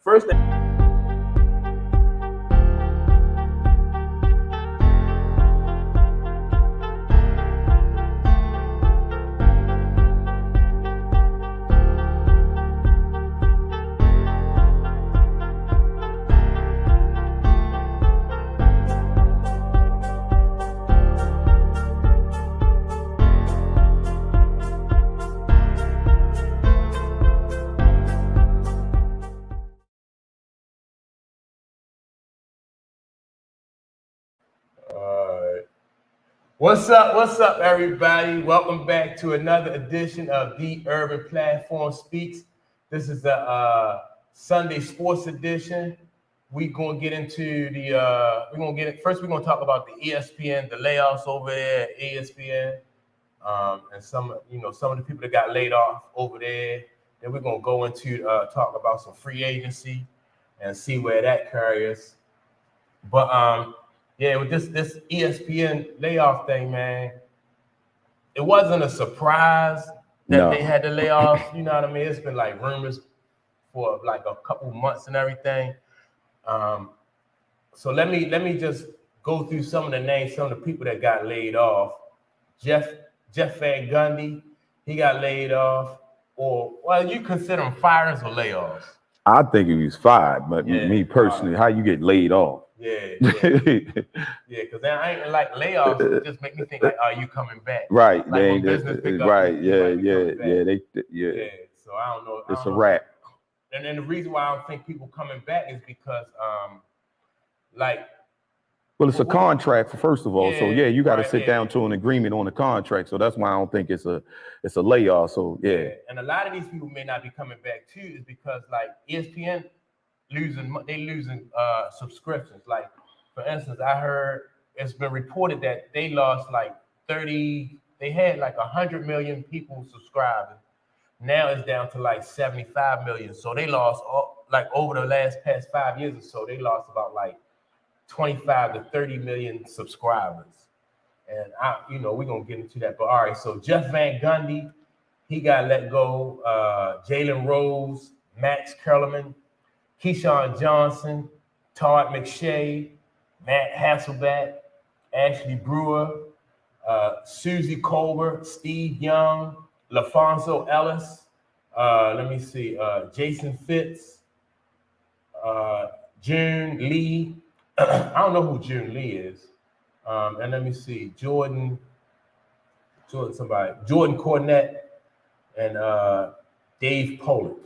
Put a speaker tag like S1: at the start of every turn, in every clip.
S1: First thing. What's up, everybody? Welcome back to another edition of The Urban Platform Speaks. This is the Sunday Sports Edition. We're gonna get into the first. We're gonna talk about the E.S.P.N, the layoffs over there at E.S.P.N, and some of the people that got laid off over there. Then we're gonna go into talk about some free agency and see where that carries. But yeah, with this E.S.P.N layoff thing, man, it wasn't a surprise that they had to lay off. You know what I mean? It's been like rumors for like a couple months and everything. So let me just go through some of the names, some of the people that got laid off. Jeff Van Gundy, he got laid off. Or well, you consider them firings or layoffs?
S2: I think he was fired, but me personally, how you get laid off?
S1: Yeah, because I ain't like layoffs. Just make me think like, are you coming back?
S2: Right,
S1: like when business pick up,
S2: right,
S1: yeah.
S2: So
S1: I don't know.
S2: It's a wrap.
S1: And then the reason why I don't think people coming back is because,
S2: well, it's a contract first of all. So you got to sit down to an agreement on the contract. So that's why I don't think it's a layoff. So
S1: and a lot of these people may not be coming back too, is because like ESPN losing subscriptions. Like for instance, I heard it's been reported that they lost like 30. They had like 100 million people subscribing. Now it's down to like 75 million. So they lost like over the past 5 years or so. They lost about like 25 to 30 million subscribers. And we're gonna get into that. But all right, so Jeff Van Gundy, he got let go. Jalen Rose, Max Kellerman, Keyshawn Johnson, Todd McShay, Matt Hasselbeck, Ashley Brewer, Susie Colbert, Steve Young, LaFonso Ellis, Jason Fitz, June Lee. I don't know who June Lee is. And let me see, Jordan Cornette, and Dave Pollitt.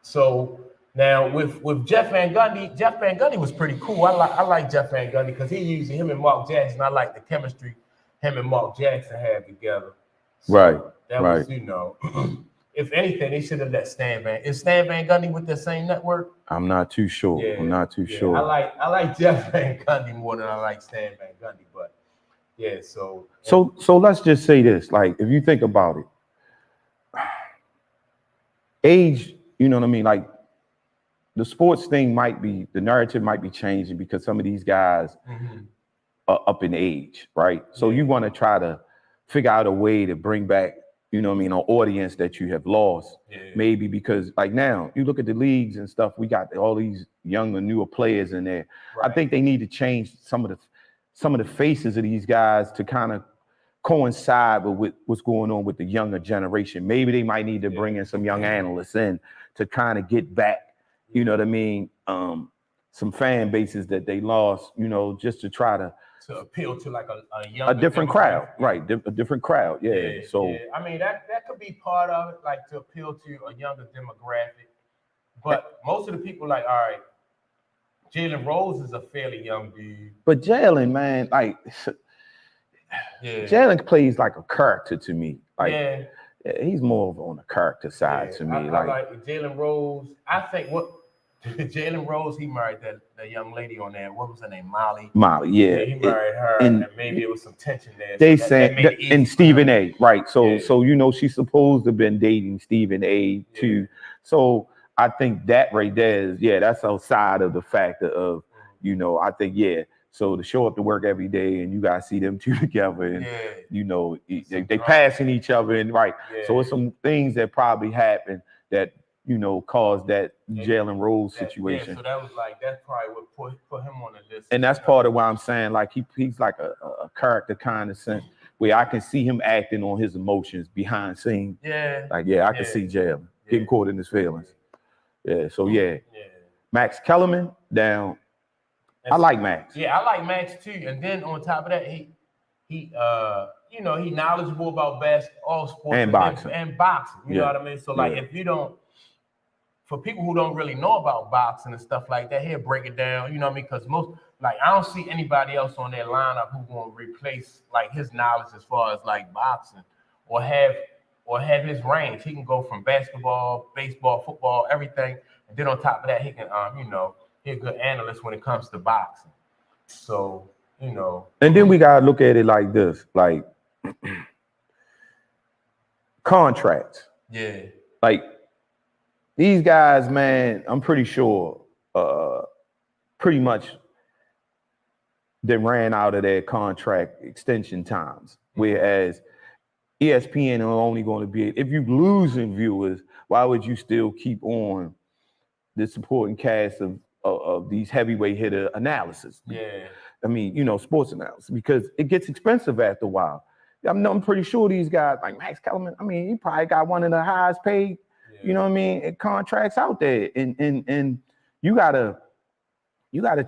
S1: So now with Jeff Van Gundy was pretty cool. I like Jeff Van Gundy because him and Mark Jackson, I like the chemistry him and Mark Jackson had together. So
S2: right.
S1: That was, if anything, they should have let Stan Van Gundy with the same network?
S2: I'm not too sure.
S1: Yeah,
S2: I'm not too sure.
S1: I like Jeff Van Gundy more than I like Stan Van Gundy, but yeah, so
S2: let's just say this. Like, if you think about it, age, you know what I mean? Like, the sports thing the narrative might be changing because some of these guys are up in age, right? So you want to try to figure out a way to bring back, you know what I mean, an audience that you have lost. Maybe because like now, you look at the leagues and stuff, we got all these younger, newer players in there. Right. I think they need to change some of the faces of these guys to kind of coincide with what's going on with the younger generation. Maybe they might need to bring in some young analysts in to kind of get back, you know what I mean, some fan bases that they lost, just to try to
S1: appeal to like a
S2: different crowd, right? A different crowd, So
S1: I mean that could be part of it, like to appeal to a younger demographic. But most of the people, like, all right, Jalen Rose is a fairly young dude.
S2: But Jalen, man, like, Jalen plays like a character to me. Like, he's more on the character side to me.
S1: I like Jalen Rose. I think Jalen Rose, he married that young lady on there. What was her name? Molly. He married her, and maybe it was some tension there.
S2: They said, and Stephen A. Right. So she's supposed to have been dating Stephen A. too. So I think that right there is, that's outside of the factor of, I think, So to show up to work every day and you guys see them two together and, they passing each other and right. So it's some things that probably happen that caused that Jalen Rose situation.
S1: Yeah, so that was like that's probably what put him on the list.
S2: And that's part of why I'm saying like he's like a character kind of sense where I can see him acting on his emotions behind scenes.
S1: Yeah.
S2: Like I can see Jalen getting caught in his feelings. Yeah. So Max Kellerman down. I like Max.
S1: Yeah, I like Max too. And then on top of that, he knowledgeable about basketball, sports,
S2: and boxing.
S1: And boxing. You know what I mean? So like if you don't, for people who don't really know about boxing and stuff like that, he'll break it down. You know what I mean? Because most, like, I don't see anybody else on their lineup who gonna replace like his knowledge as far as like boxing or have his range. He can go from basketball, baseball, football, everything. And then on top of that, he can he's a good analyst when it comes to boxing. So,
S2: And then we gotta look at it like this, like contracts.
S1: Yeah.
S2: Like these guys, man, I'm pretty sure pretty much they ran out of their contract extension times. Whereas ESPN are only going to be, if you losing viewers, why would you still keep on the supporting cast of these heavyweight hitter analysis?
S1: Yeah.
S2: I mean, sports analysis, because it gets expensive after a while. I'm pretty sure these guys, like Max Kellerman, I mean, he probably got one of the highest paid, contracts out there. And you gotta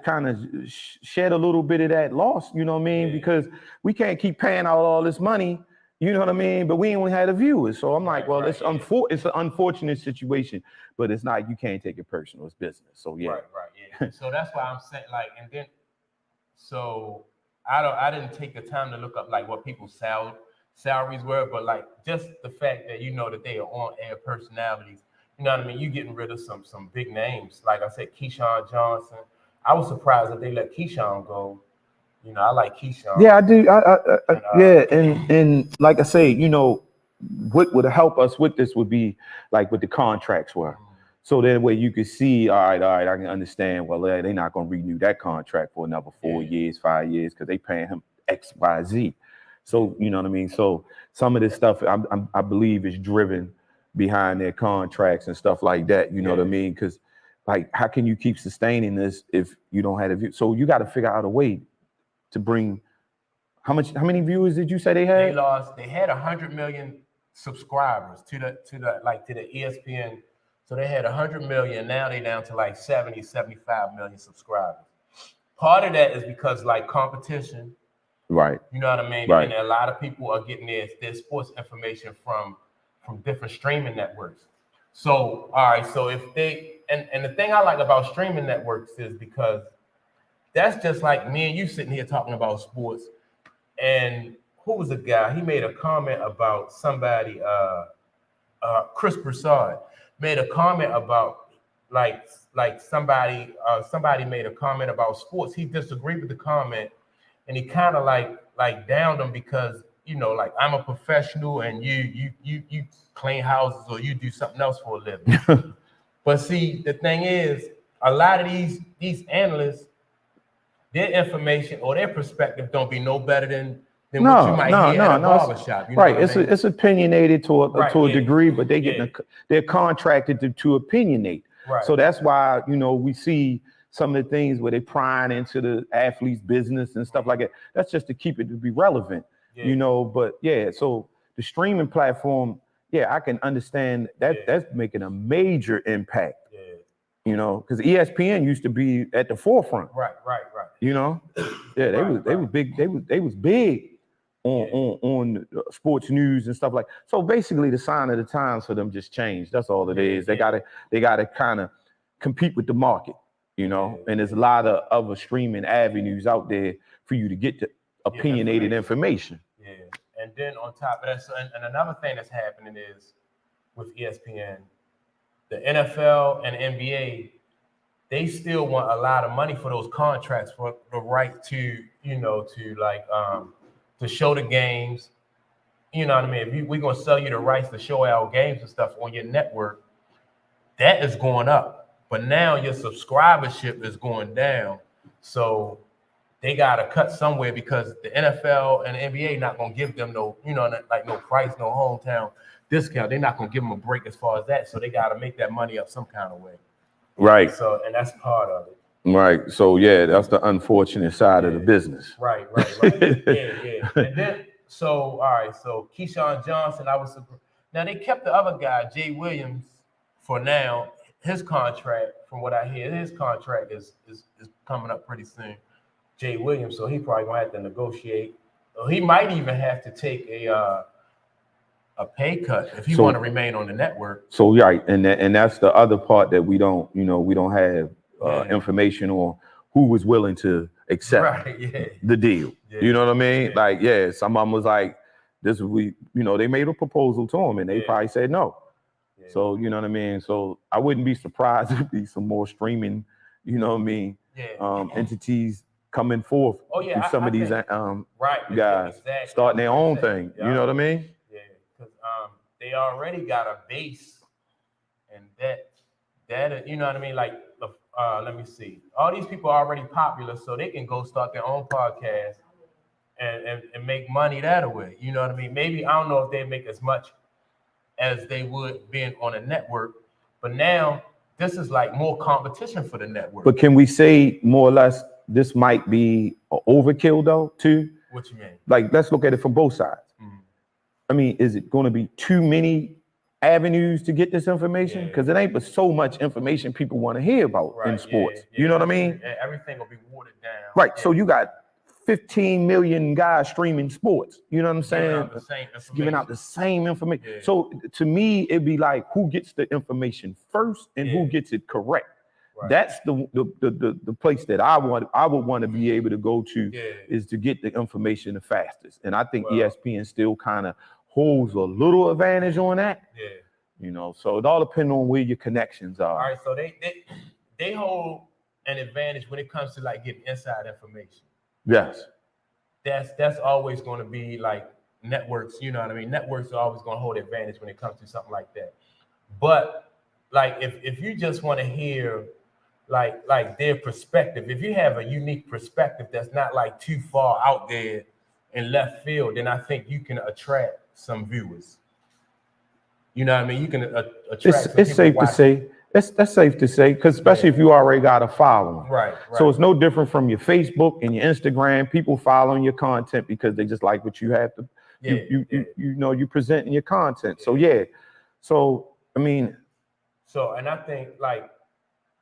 S2: kind of shed a little bit of that loss, you know what I mean? Yeah. Because we can't keep paying out all this money, you know what I mean? But we ain't had the viewers. So I'm like, well, it's an unfortunate situation, but it's not, you can't take it personal, it's business. So yeah.
S1: Right, yeah. So that's why I'm saying, like, and then, so I didn't take the time to look up like what people's salaries were, but like just the fact that that they are on air personalities, you know what I mean? You getting rid of some big names. Like I said, Keyshawn Johnson. I was surprised that they let Keyshawn go. I like Keyshawn.
S2: Yeah, I do. And like I say, what would help us with this would be like what the contracts were. So that way you could see, all right, I can understand, well, they're not going to renew that contract for another 4 years, 5 years, because they paying him X, Y, Z. So, you know what I mean? So some of this stuff, I believe, is driven behind their contracts and stuff like that. You know what I mean? Because, like, how can you keep sustaining this if you don't have a view? So you got to figure out a way to bring, how many viewers did you say they had?
S1: They had 100 million subscribers to the E.S.P.N. So they had 100 million. Now they down to like 75 million subscribers. Part of that is because like competition.
S2: Right.
S1: You know what I mean?
S2: Right.
S1: And a lot of people are getting their sports information from different streaming networks. So, all right. So if they, and the thing I like about streaming networks is because that's just like me and you sitting here talking about sports. And who was the guy? He made a comment about somebody, Chris Broussard made a comment about like somebody made a comment about sports. He disagreed with the comment, and he kind of like downed them because like I'm a professional and you clean houses or you do something else for a living. But see, the thing is, a lot of these analysts, their information or their perspective don't be no better than what you might hear at a barbershop.
S2: Right. It's opinionated to a degree, but they're contracted to opinionate.
S1: Right.
S2: So that's why, we see some of the things where they prying into the athlete's business and stuff like that. That's just to keep it to be relevant, but so the streaming platform, I can understand that that's making a major impact. Because ESPN used to be at the forefront.
S1: Right.
S2: They was big. They was big on sports news and stuff like. So basically, the sign of the times for them just changed. That's all it is. They gotta kind of compete with the market, And there's a lot of other streaming avenues out there for you to get to opinionated information.
S1: Yeah, and then on top of that, and another thing that's happening is with ESPN. The NFL and NBA, they still want a lot of money for those contracts for the right to, to show the games. You know what I mean? If we're going to sell you the rights to show our games and stuff on your network, that is going up. But now your subscribership is going down. So they got to cut somewhere because the NFL and the NBA not going to give them no, no price, no hometown discount. They're not gonna give them a break as far as that. So they gotta make that money up some kind of way.
S2: Right.
S1: So and that's part of it.
S2: Right. So yeah, that's the unfortunate side of the business.
S1: Right. Yeah. And then so all right, so Keyshawn Johnson, now they kept the other guy, Jay Williams, for now. His contract, from what I hear, his contract is coming up pretty soon. Jay Williams, so he probably gonna have to negotiate. Or he might even have to take a pay cut if he want to remain on the network.
S2: So right, and that's the other part that we don't have information on who was willing to accept the deal. You know what I mean? Like, some of them was like, they made a proposal to him and they probably said no. So, you know what I mean? So I wouldn't be surprised if be some more streaming, entities coming forth with some of these guys starting their own thing. You know what I mean?
S1: Yeah, because they already got a base, and that you know what I mean? Like, let me see. All these people are already popular, so they can go start their own podcast and make money that way. You know what I mean? Maybe, I don't know if they make as much as they would being on a network, but now this is like more competition for the network.
S2: But can we say more or less this might be an overkill though too?
S1: What you mean?
S2: Like, let's look at it from both sides. I mean, is it going to be too many avenues to get this information? Because it ain't but so much information people want to hear about in sports. You know what I mean?
S1: Everything will be watered down.
S2: Right. So you got 15 million guys streaming sports. You know what I'm saying? Giving out the same information. So to me, it'd be like, who gets the information first and who gets it correct? That's the place that I would want to be able to go to is to get the information the fastest. And I think ESPN still kind of holds a little advantage on that. So it all depends on where your connections are.
S1: All right, so they hold an advantage when it comes to like getting inside information.
S2: Yes.
S1: That's always going to be like networks, you know what I mean? Networks are always going to hold advantage when it comes to something like that. But like if you just want to hear like their perspective, if you have a unique perspective that's not like too far out there in left field, then I think you can attract some viewers. You know what I mean? You can attract.
S2: It's safe to say. That's safe to say, because especially if you already got a following.
S1: Right.
S2: So it's no different from your Facebook and your Instagram. People following your content because they just like what you have to. You presenting your content. So So I mean.
S1: So and I think like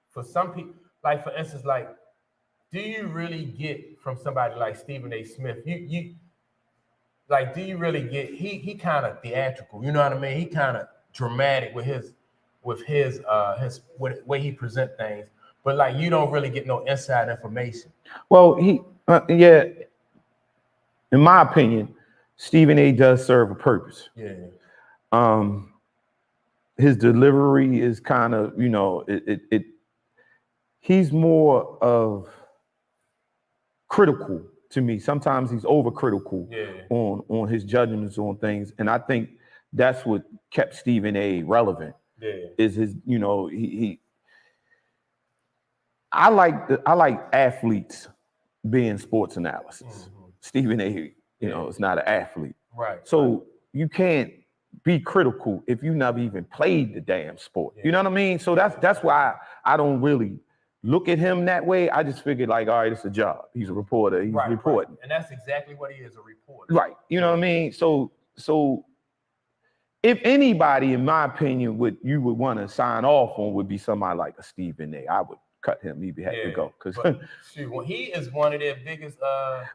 S1: for some people, like for instance, like, do you really get from somebody like Stephen A. Smith? You like, do you really get? He kind of theatrical. You know what I mean? He kind of dramatic with his way he present things, but like you don't really get no inside information.
S2: Well, in my opinion, Stephen A. does serve a purpose. His delivery is kind of, he's more of critical to me. Sometimes he's overcritical on his judgments on things, and I think that's what kept Stephen A. relevant. Is his, I like athletes being sports analysis. Stephen A. is not an athlete.
S1: Right.
S2: So you can't be critical if you never even played the damn sport. You know what I mean? So that's why I don't really look at him that way. I just figured like, all right, it's a job. He's a reporter. He's reporting.
S1: And that's exactly what he is, a reporter.
S2: Right. You know what I mean? So if anybody, in my opinion, you would want to sign off on would be somebody like a Stephen A. I would cut him. He'd have to go. Because
S1: he is one of their biggest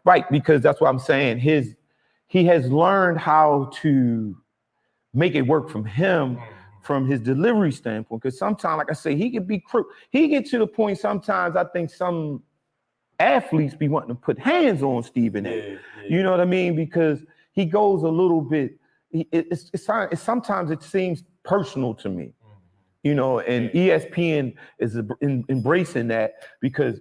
S2: right, because that's what I'm saying. He has learned how to make it work from him from his delivery standpoint. Because sometimes, like I say, he can be he get to the point sometimes I think some athletes be wanting to put hands on Stephen A. You know what I mean? Because he goes a little bit. Sometimes it seems personal to me, and E.S.P.N. is embracing that because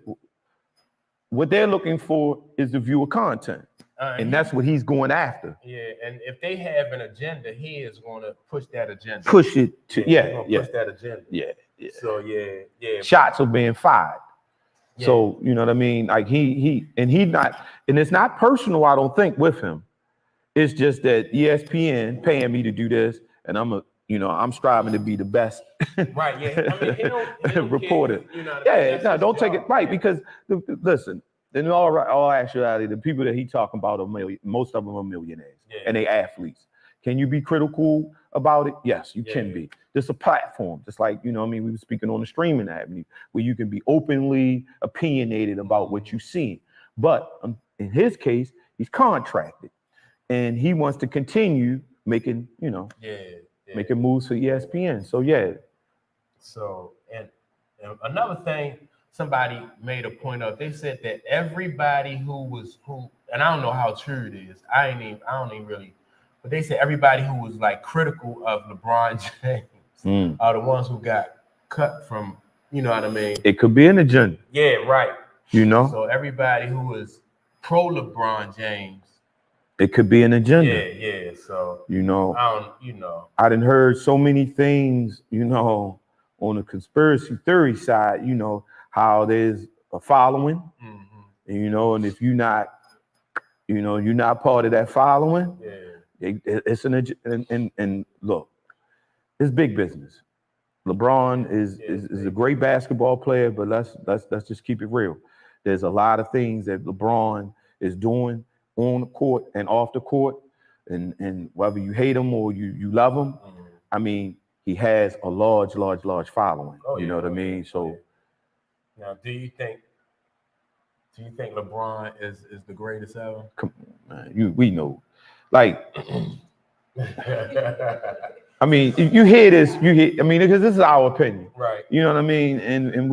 S2: what they're looking for is the viewer content, and that's what he's going after.
S1: And if they have an agenda, he is going to push that agenda.
S2: Push it to
S1: push that agenda. So
S2: shots are being fired. So you know what I mean? Like he not, and it's not personal. I don't think with him. It's just that ESPN paying me to do this, and I'm striving to be the best.
S1: Right. Yeah. I mean, he don't
S2: reporter.
S1: Care, you know,
S2: Yeah. No, don't take it
S1: job.
S2: right because listen. In all actuality, the people that he talking about most of them are millionaires and they athletes. Can you be critical about it? Yes, you can be. There's a platform, just like, we were speaking on the streaming avenue, where you can be openly opinionated about what you see. But in his case, he's contracted and he wants to continue making, making moves for ESPN. So,
S1: So, and another thing, somebody made a point of, they said that everybody who, and I don't know how true it is. I don't even really, but they said everybody who was like critical of LeBron James are the ones who got cut from, you know what I mean?
S2: It could be an agenda.
S1: Yeah, right.
S2: So
S1: everybody who was pro LeBron James.
S2: It could be an agenda.
S1: Yeah. So,
S2: I done heard so many things, on the conspiracy theory side, how there's a following, and if you're not, you're not part of that following, it's and look, it's big business. LeBron is a great basketball player, but let's just keep it real. There's a lot of things that LeBron is doing on the court and off the court, and whether you hate him or you love him, I mean, he has a large following. You know what I mean? So
S1: now, do you think LeBron is the greatest ever?
S2: Come on, man, we know, like. I mean, you hear this, because this is our opinion,
S1: right?
S2: You know what I mean? And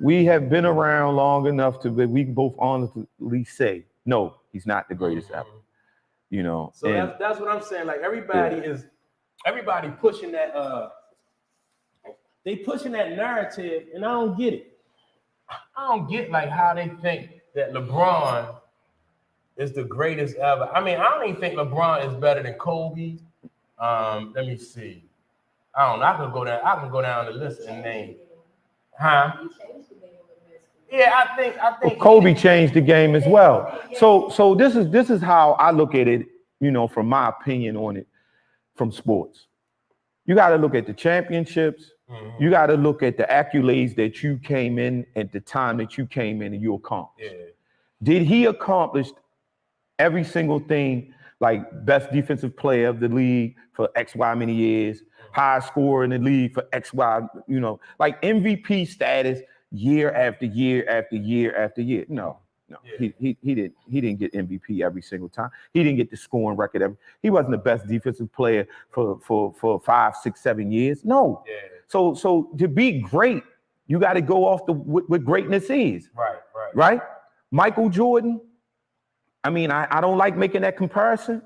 S2: we have been around long enough to we can both honestly say, no, he's not the greatest ever.
S1: So that's what I'm saying. Like everybody pushing that they pushing that narrative, and I don't get it. I don't get like how they think that LeBron is the greatest ever. I mean, I don't even think LeBron is better than Kobe. Let me see. I don't know. I can go down the list and name. Huh? Yeah, I think
S2: Kobe changed the game as well. So this is how I look at it, from my opinion on it, from sports. You got to look at the championships. You got to look at the accolades that you came in at the time that you came in and you accomplished. Did he accomplish every single thing, like best defensive player of the league for X, Y many years, high scorer in the league for X, Y, like MVP status year after year after year after year? No. He didn't get MVP every single time. He didn't get the scoring record he wasn't the best defensive player for 5, 6, 7 years. No. So to be great, you got to go off what greatness is. Right? Michael Jordan. I mean, I don't like making that comparison.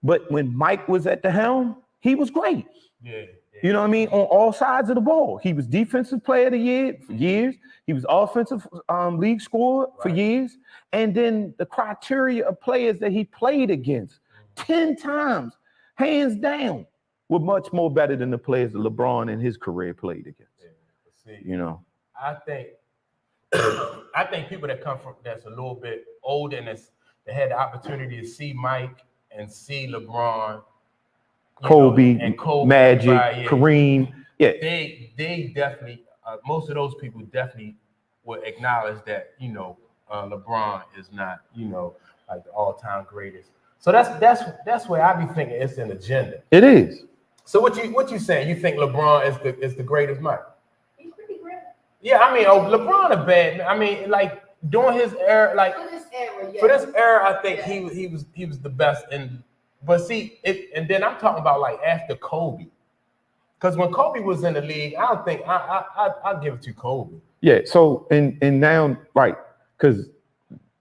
S2: But when Mike was at the helm, he was great. You know what I mean? On all sides of the ball. He was defensive player of the year for years. He was offensive league scorer for years. And then the criteria of players that he played against 10 times, hands down, were much more better than the players that LeBron in his career played against.
S1: I think people that come from that's a little bit older and that had the opportunity to see Mike and see LeBron,
S2: Kobe, Magic,
S1: everybody,
S2: Kareem.
S1: They definitely, most of those people definitely will acknowledge that, LeBron is not, like the all-time greatest. So that's where I be thinking it's an agenda.
S2: It is.
S1: So what you saying? You think LeBron is the greatest, Mike?
S3: He's pretty great.
S1: Yeah, I mean, LeBron a bad man. I mean, like during his era, like for this era, I think he was the best. But see, and then I'm talking about like after Kobe, because when Kobe was in the league, I don't think I'll give it to Kobe.
S2: Yeah. So and now, right, because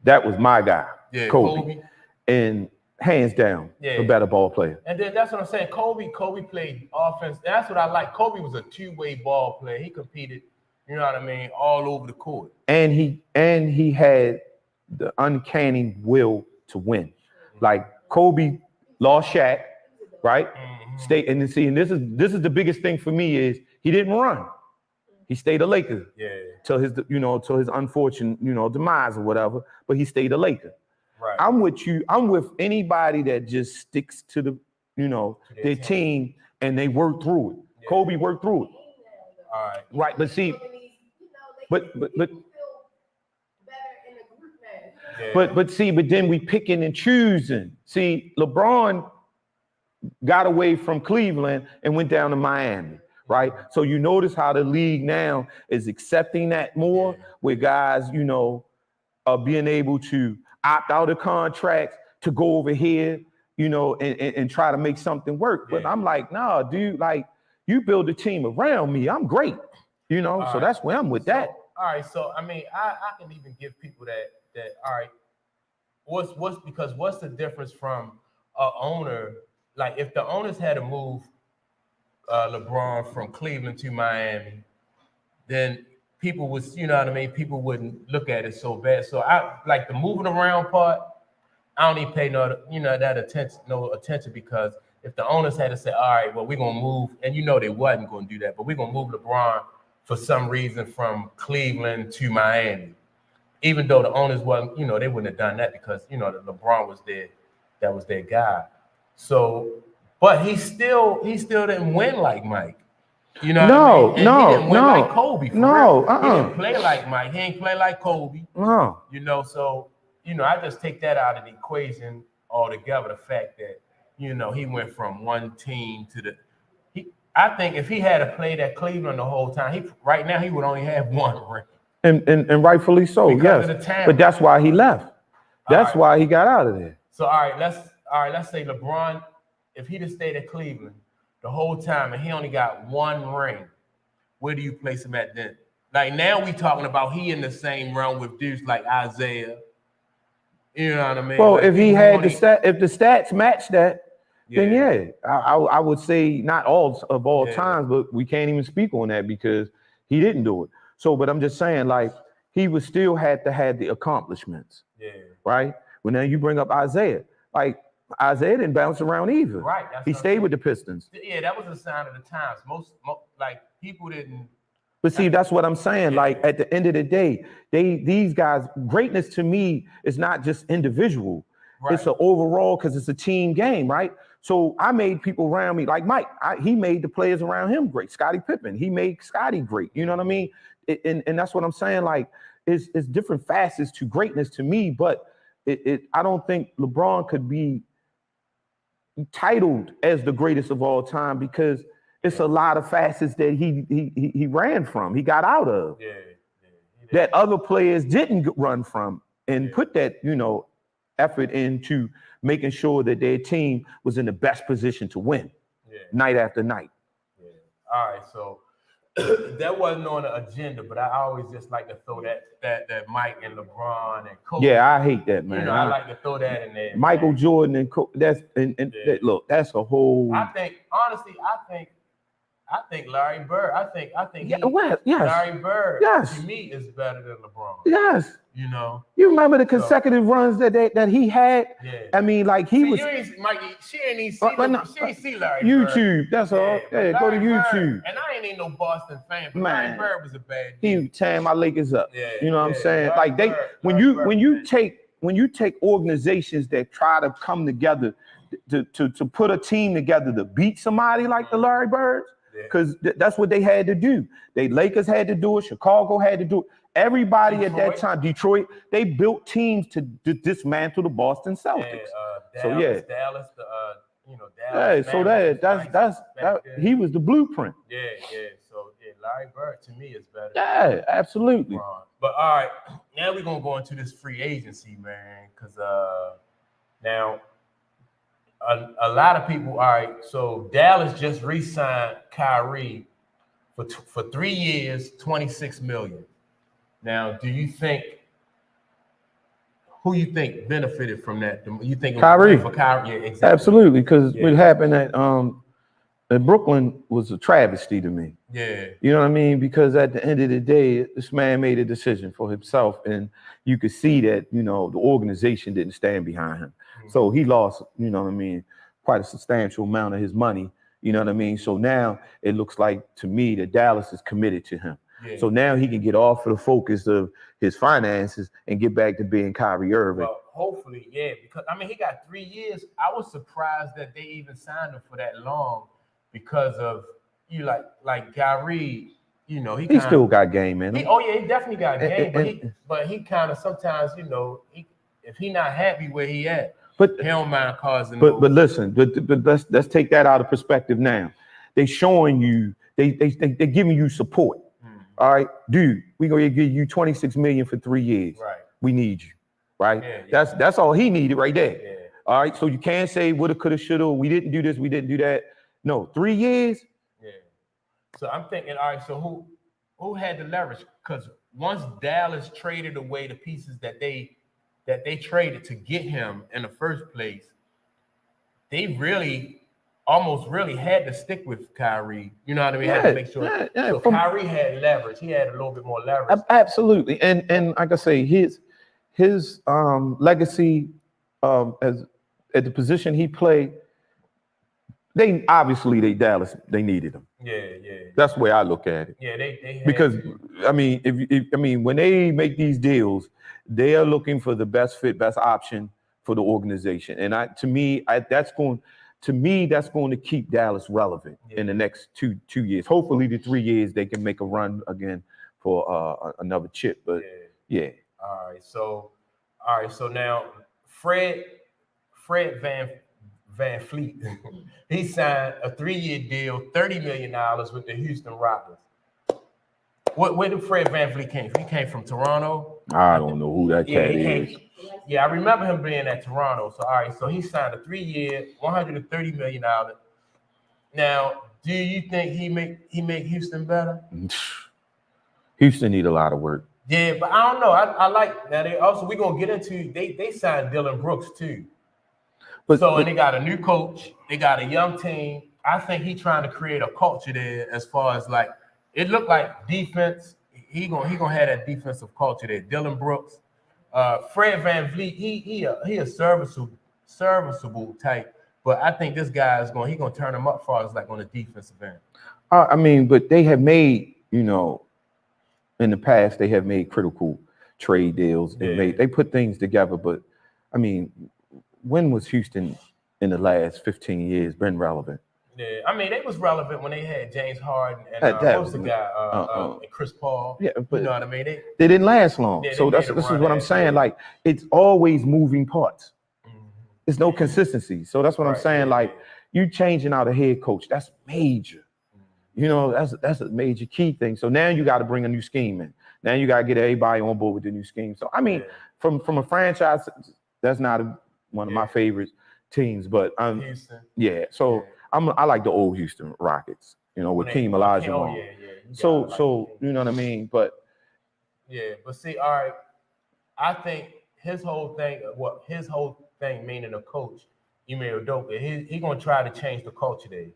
S2: that was my guy, Kobe, and hands down, a better ball player.
S1: And then that's what I'm saying. Kobe played offense. That's what I like. Kobe was a two-way ball player. He competed, you know what I mean, all over the court.
S2: And he had the uncanny will to win. Like Kobe lost Shaq, right? Stay and see, and this is the biggest thing for me is he didn't run. He stayed a Laker. Till his unfortunate, demise or whatever, but he stayed a Laker.
S1: Right.
S2: I'm with you. I'm with anybody that just sticks to their team, and they worked through it. Yeah. Kobe worked through it.
S1: All right.
S2: Right, but see, but then we picking and choosing. See, LeBron got away from Cleveland and went down to Miami, right? So you notice how the league now is accepting that more, where guys, are being able to opt out of contracts to go over here, and try to make something work. But I'm like, nah, dude, like you build a team around me, I'm great, so right. That's where I'm with that.
S1: All right, so I mean, I can even give people that all right, what's the difference from a owner? Like if the owners had to move LeBron from Cleveland to Miami, then people would, people wouldn't look at it so bad. So I like the moving around part. I don't even pay no attention because if the owners had to say, all right, well, we're gonna move, and they wasn't gonna do that, but we're gonna move LeBron for some reason from Cleveland to Miami, even though the owners wasn't, they wouldn't have done that because LeBron was there, that was their guy. So, but he still didn't win like Mike. He didn't win like Kobe. He didn't play like Mike. He ain't play like Kobe.
S2: No.
S1: So I just take that out of the equation altogether. The fact that he went from one team to I think if he had played at Cleveland the whole time, right now he would only have one ring.
S2: And rightfully so, because yes. But that's why he left. That's why he got out of there.
S1: So let's say LeBron, if he'd have stayed at Cleveland the whole time and he only got one ring, where do you place him at then? Like now we talking about he in the same realm with dudes like Isaiah. You know what I mean?
S2: Well, like if he had if the stats match that, then I would say not all times, but we can't even speak on that because he didn't do it. So, but I'm just saying, like, he would still had to have the accomplishments. Yeah. Right? Well, now you bring up Isaiah. Like, Isaiah didn't bounce around either.
S1: Right.
S2: He stayed with the Pistons.
S1: Yeah, that was a sign of the times. Most like, people didn't.
S2: But see, that's what I'm saying. Yeah. Like, at the end of the day, these guys, greatness to me is not just individual. Right. It's an overall, because it's a team game, right? So I made people around me, like Mike, he made the players around him great. Scottie Pippen, he made Scottie great. You know what I mean? And that's what I'm saying. Like, it's different facets to greatness to me, but I don't think LeBron could be titled as the greatest of all time because it's a lot of facets that he ran from, he got out of, that other players didn't run from and put that, effort into making sure that their team was in the best position to win night after night.
S1: Yeah. All right, so that wasn't on the agenda, but I always just like to throw that Mike and LeBron and Kobe.
S2: Yeah, I hate that, man.
S1: I like to throw that in there.
S2: Michael Jordan and Kobe. Look, that's a whole.
S1: I think Larry Bird. I think Larry Bird to me is better than LeBron.
S2: Yes. You remember the consecutive runs that he had? Yeah. I mean, like she ain't even see Larry YouTube. Bird. That's all. Yeah, go to YouTube.
S1: Bird, and I ain't even no Boston fan, but Larry Bird was a bad dude.
S2: He tearing my Lakers up. Yeah, you know what I'm saying? Larry like when you take organizations that try to come together to put a team together to beat somebody like the Larry Birds, because that's what they had to do. Lakers had to do it. Chicago had to do it. Everybody at that time, Detroit, they built teams to dismantle the Boston Celtics.
S1: Dallas, Dallas.
S2: Yeah, so that's he was the blueprint.
S1: Yeah. So Larry Bird to me is better.
S2: Yeah, absolutely.
S1: But all right, now we're gonna go into this free agency, man, because now a lot of people. All right, so Dallas just re-signed Kyrie for 3 years, $26 million. Now, who you think benefited from that? You think
S2: Kyrie?
S1: For Kyrie, yeah, exactly.
S2: Absolutely, because what happened at Brooklyn was a travesty to me.
S1: Yeah.
S2: You know what I mean? Because at the end of the day, this man made a decision for himself, and you could see that, the organization didn't stand behind him. Mm-hmm. So he lost, quite a substantial amount of his money. You know what I mean? So now it looks like to me that Dallas is committed to him.
S1: Yeah.
S2: So now he can get off of the focus of his finances and get back to being Kyrie Irving.
S1: Well, hopefully, yeah, because I mean he got 3 years. I was surprised that they even signed him for that long because of like Kyrie, you know,
S2: he still got game in him.
S1: oh yeah, he definitely got game,
S2: And-
S1: but he kind of sometimes, you know, if he not happy where he at,
S2: But
S1: he don't mind causing.
S2: but listen, but let's take that out of perspective now. They showing you they giving you support. All right, dude, we gonna give you 26 million for 3 years.
S1: Right.
S2: We need you. Right.
S1: Yeah.
S2: That's all he needed right there.
S1: Yeah.
S2: All right. So you can't say woulda, coulda, shoulda. We didn't do this. We didn't do that. No, 3 years.
S1: Yeah. So I'm thinking, all right. So who had the leverage? Because once Dallas traded away the pieces that they traded to get him in the first place, they almost really had to stick with Kyrie. You know what I mean? Had to make sure.
S2: Yeah.
S1: So Kyrie had leverage. He had a little bit more leverage.
S2: Absolutely. And like I say, his legacy as at the position he played, Dallas needed him.
S1: Yeah.
S2: That's the way I look at it.
S1: Yeah, they
S2: Because I mean, if when they make these deals, they are looking for the best fit, best option for the organization. And that's going to keep Dallas relevant in the next two years. Hopefully, the 3 years they can make a run again for another chip. But yeah.
S1: All right. So now Fred Van Fleet, he signed a 3-year deal, $30 million with the Houston Rockets. Where did Fred Van Fleet came from? He came from Toronto.
S2: I don't know who that cat is.
S1: Yeah, I remember him being at Toronto. So all right, so he signed a 3-year, $130 million. Now, do you think he make Houston better?
S2: Houston need a lot of work.
S1: Yeah, but I don't know. I like now. We're gonna get into they signed Dylan Brooks too. But they got a new coach. They got a young team. I think he's trying to create a culture there as far as like it looked like defense. He gonna have that defensive culture there. Dylan Brooks, Fred Van Vliet. He a serviceable type. But I think this guy he gonna turn him up as far as like on the defensive end.
S2: I mean, but they have made, you know, in the past they have made critical trade deals and they put things together. But I mean, when was Houston in the last 15 years been relevant?
S1: Yeah, I mean, they was relevant when they had James Harden and what was the guy, and Chris Paul.
S2: Yeah, but
S1: you know what I mean? They
S2: didn't last long. So this is what I'm saying. Like, it's always moving parts. There's no consistency. So that's what I'm saying. Like, you changing out a head coach, that's major. You know, that's a major key thing. So now you got to bring a new scheme in. Now you got to get everybody on board with the new scheme. So I mean, from a franchise, that's not one of my favorite teams. But
S1: Houston.
S2: So I like the old Houston Rockets. You know, with Keem Olajuwon. So you know what I mean. But
S1: but see, all right, I think his whole thing, meaning the coach, Ime Udoka, he gonna try to change the culture there.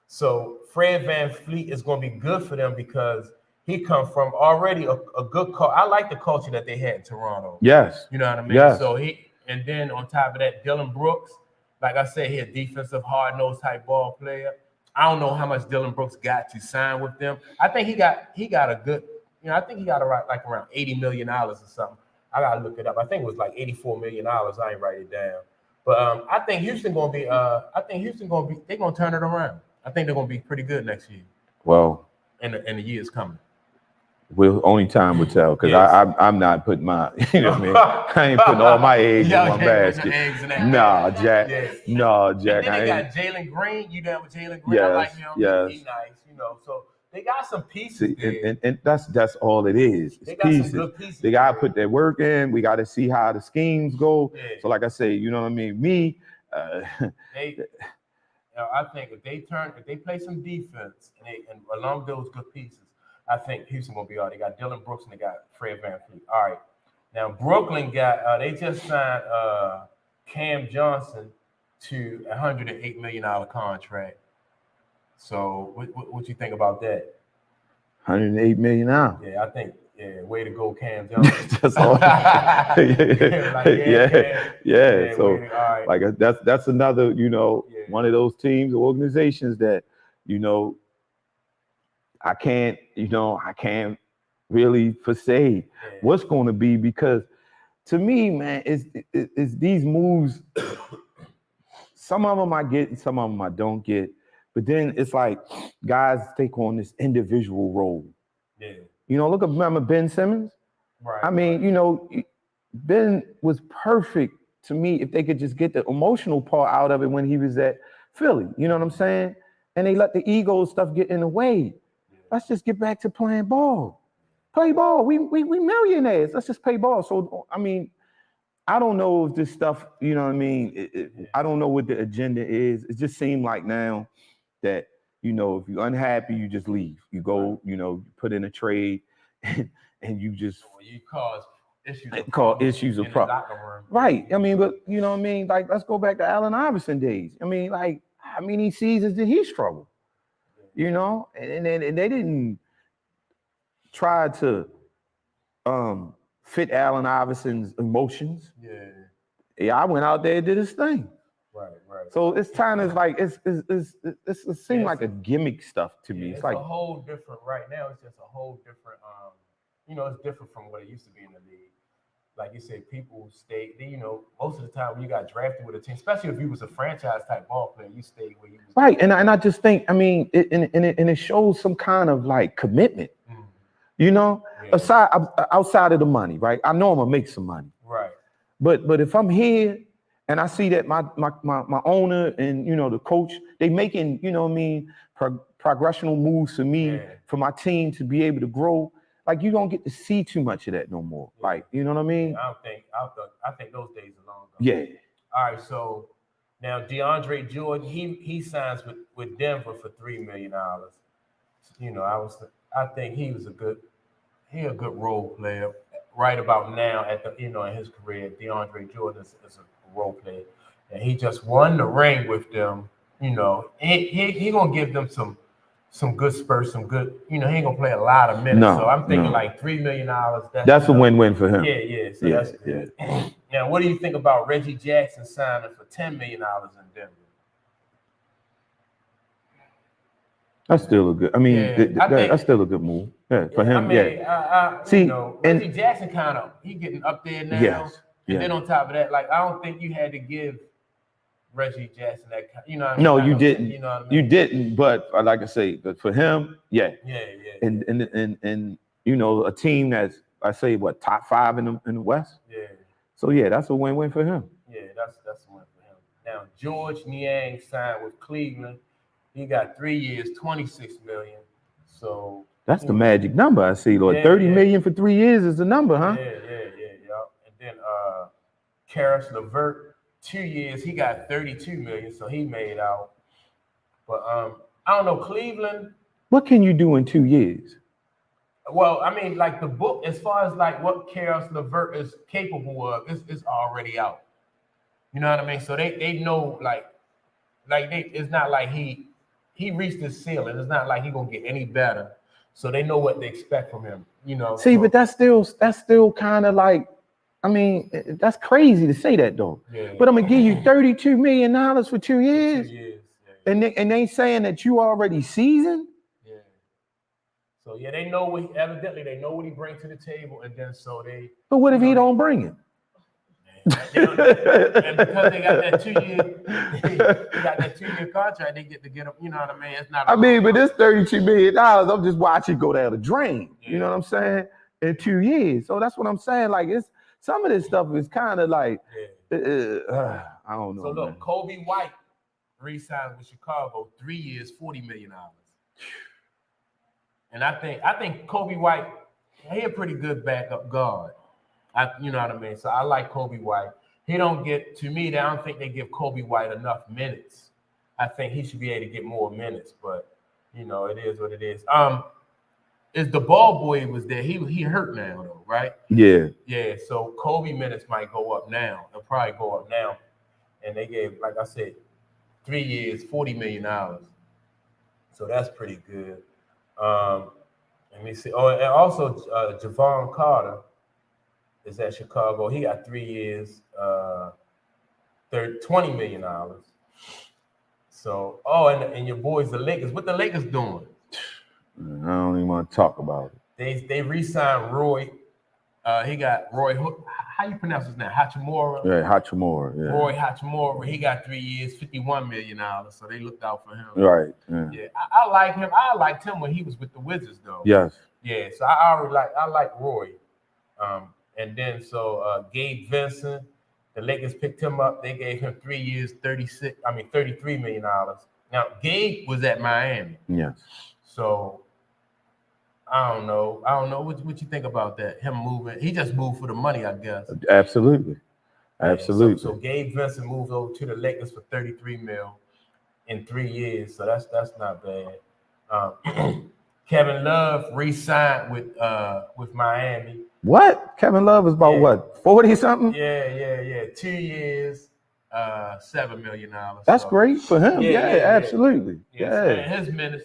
S1: So Fred Van Fleet is going to be good for them because he come from already a good culture. I like the culture that they had in Toronto.
S2: Yes.
S1: You know what I mean?
S2: Yes.
S1: So and then on top of that, Dylan Brooks, like I said, he a defensive, hard-nosed type ball player. I don't know how much Dylan Brooks got to sign with them. I think he got a good, I think he got like around $80 million or something. I got to look it up. I think it was like $84 million. I ain't write it down. But I think Houston going to be, they're going to turn it around. I think they're going to be pretty good next year.
S2: Well,
S1: and the years coming.
S2: Only time will tell, because I'm not putting my, you know what I mean? I ain't putting all my eggs in one basket. Nah, Jack. No, Jack.
S1: And then they got Jalen Green. You down with Jalen Green? I like him.
S2: Yes.
S1: He's nice, So they got some pieces there.
S2: And that's all it is. It's
S1: they got
S2: pieces.
S1: Some good pieces.
S2: They got to put their work in. We got to see how the schemes go.
S1: Yeah.
S2: So like I say, you know what I mean?
S1: I think if they play some defense and along those good pieces, I think Houston will be all right. They got Dylan Brooks and they got Fred Van Fleet. All right. Now Brooklyn they just signed Cam Johnson to a $108 million contract. So what you think about that?
S2: $108 million now.
S1: Yeah, I think way to go, Cam Johnson.
S2: That's all. So
S1: right.
S2: like that's another, one of those teams or organizations that, I can't really foresee what's going to be, because to me, man, it's these moves. Some of them I get and some of them I don't get. But then it's like guys take on this individual role.
S1: Yeah.
S2: You know, remember Ben Simmons?
S1: Right.
S2: I mean, you know, Ben was perfect to me if they could just get the emotional part out of it when he was at Philly. You know what I'm saying? And they let the ego stuff get in the way. Yeah. Let's just get back to playing ball. Play ball. We millionaires. Let's just play ball. So, I mean, I don't know if this stuff, you know what I mean? I don't know what the agenda is. It just seemed like now that, you know, if you're unhappy, you just leave. You go, you know, you put in a trade and you just...
S1: You cause
S2: issues of problems. Right. I mean, but, you know what I mean? Like, let's go back to Allen Iverson days. I mean, like, how many seasons did he struggle? You know? And they didn't try to... fit Allen Iverson's emotions. Yeah, I went out there and did his thing.
S1: Right.
S2: So it's kind of like it seems like a gimmick stuff to me.
S1: It's
S2: like
S1: a whole different right now. It's just a whole different. You know, it's different from what it used to be in the league. Like you said, people stay. You know, most of the time when you got drafted with a team, especially if you was a franchise type ball player, you stayed where you was.
S2: Right, and I just think, I mean, it shows some kind of like commitment. You know, outside of the money, right? I know I'm gonna make some money,
S1: right?
S2: But if I'm here and I see that my owner and, you know, the coach, they making, you know what I mean, progressional moves for me, for my team to be able to grow. Like, you don't get to see too much of that no more. Like, you know what I mean?
S1: Yeah, I think those days are long gone.
S2: Yeah.
S1: All right, so now DeAndre Jordan, he signs with Denver for $3 million. You know, I think he was a good role player right about now at the, you know, in his career. DeAndre Jordan is a role player, and he just won the ring with them. You know, he gonna give them some good spurts, some good. You know, he ain't gonna play a lot of minutes. So I'm thinking like $3 million.
S2: That's a win-win for him.
S1: Yeah. So that's good. Now, what do you think about Reggie Jackson signing for $10 million in Denver?
S2: That's still a good. I mean, that's still a good move. Yeah, for him.
S1: See, you know, Reggie Jackson he getting up there now.
S2: Yes.
S1: And then on top of that, like, I don't think you had to give Reggie Jackson that. You know what I mean?
S2: No, you didn't.
S1: You know what I mean?
S2: You didn't. But like I say, but for him,
S1: Yeah.
S2: And you know, a team that's, I say, what, top 5 in the West.
S1: Yeah.
S2: So yeah, that's a win-win for him.
S1: Yeah, that's a win for him. Now George Niang signed with Cleveland. He got 3 years, $26 million. So
S2: that's the magic number, I see, Lord. $30 million for 3 years is the number, huh?
S1: Yeah. And then Karis LeVert, 2 years, he got $32 million, so he made out. But I don't know, Cleveland.
S2: What can you do in 2 years?
S1: Well, I mean, like the book, as far as like what Karis LeVert is capable of, it's already out. You know what I mean? So they know, it's not like he reached his ceiling. It's not like he's gonna get any better. So they know what they expect from him, you know.
S2: See, but that's still kind of like, I mean, that's crazy to say that though.
S1: Yeah.
S2: But I'm gonna give you $32 million for 2 years.
S1: 2 years.
S2: Yeah. And they saying that you already seasoned.
S1: Yeah. So yeah, they know evidently they know what he brings to the table, and then so they.
S2: But what if he don't bring it?
S1: And because they got that 2 year, contract, they get him. You know what I mean? It's not.
S2: I mean, but this $32 million, I'm just watching go down the drain. Yeah. You know what I'm saying? In 2 years, so that's what I'm saying. Like, it's some of this stuff is kind of like, I don't know.
S1: So look, man. Kobe White re-signed with Chicago, 3 years, $40 million. And I think Kobe White, he a pretty good backup guard. You know what I mean? So I like Kobe White. He don't get, to me, I don't think they give Kobe White enough minutes. I think he should be able to get more minutes, but you know, it is what it is. Is the ball boy was there? He hurt now though, right?
S2: Yeah.
S1: Yeah. So Kobe minutes might go up now. They'll probably go up now. And they gave, like I said, 3 years, $40 million. So that's pretty good. Let me see. Oh, and also Javon Carter is at Chicago. He got 3 years, $20 million. So, and your boys, the Lakers. What the Lakers doing?
S2: I don't even want to talk about it.
S1: They re-signed Roy. He got Roy. How you pronounce his name? Hachimura.
S2: Yeah, Hachimura. Yeah.
S1: Roy Hachimura. He got 3 years, $51 million. So they looked out for him.
S2: Right. Yeah.
S1: Yeah, I like him. I liked him when he was with the Wizards, though.
S2: Yes.
S1: Yeah. So I like Roy. And then Gabe Vincent, the Lakers picked him up. They gave him 3 years, $33 million. Now Gabe was at Miami.
S2: Yes.
S1: So I don't know. What you think about that? Him moving. He just moved for the money, I guess.
S2: Absolutely. Absolutely.
S1: So Gabe Vincent moved over to the Lakers for $33 million in 3 years. So that's not bad. Kevin Love re-signed with Miami.
S2: What? Kevin Love is about what? 40 something?
S1: Yeah. 2 years, $7 million.
S2: That's great for him. Yeah, absolutely. Yeah.
S1: So his minutes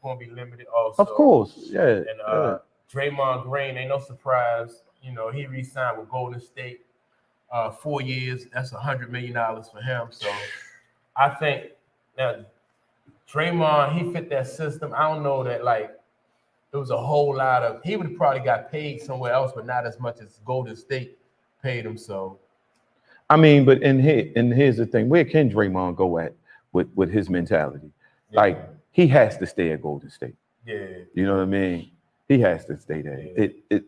S1: gonna be limited also.
S2: Of course. Yeah.
S1: And Draymond Green, ain't no surprise. You know, he re-signed with Golden State. 4 years, that's $100 million for him. So I think now Draymond, he fit that system. I don't know that there was a whole lot of he would have probably got paid somewhere else, but not as much as Golden State paid him. So
S2: I mean, but here's the thing: where can Draymond go at with his mentality?
S1: Yeah.
S2: Like he has to stay at Golden State.
S1: Yeah,
S2: you know what I mean. He has to stay there. Yeah.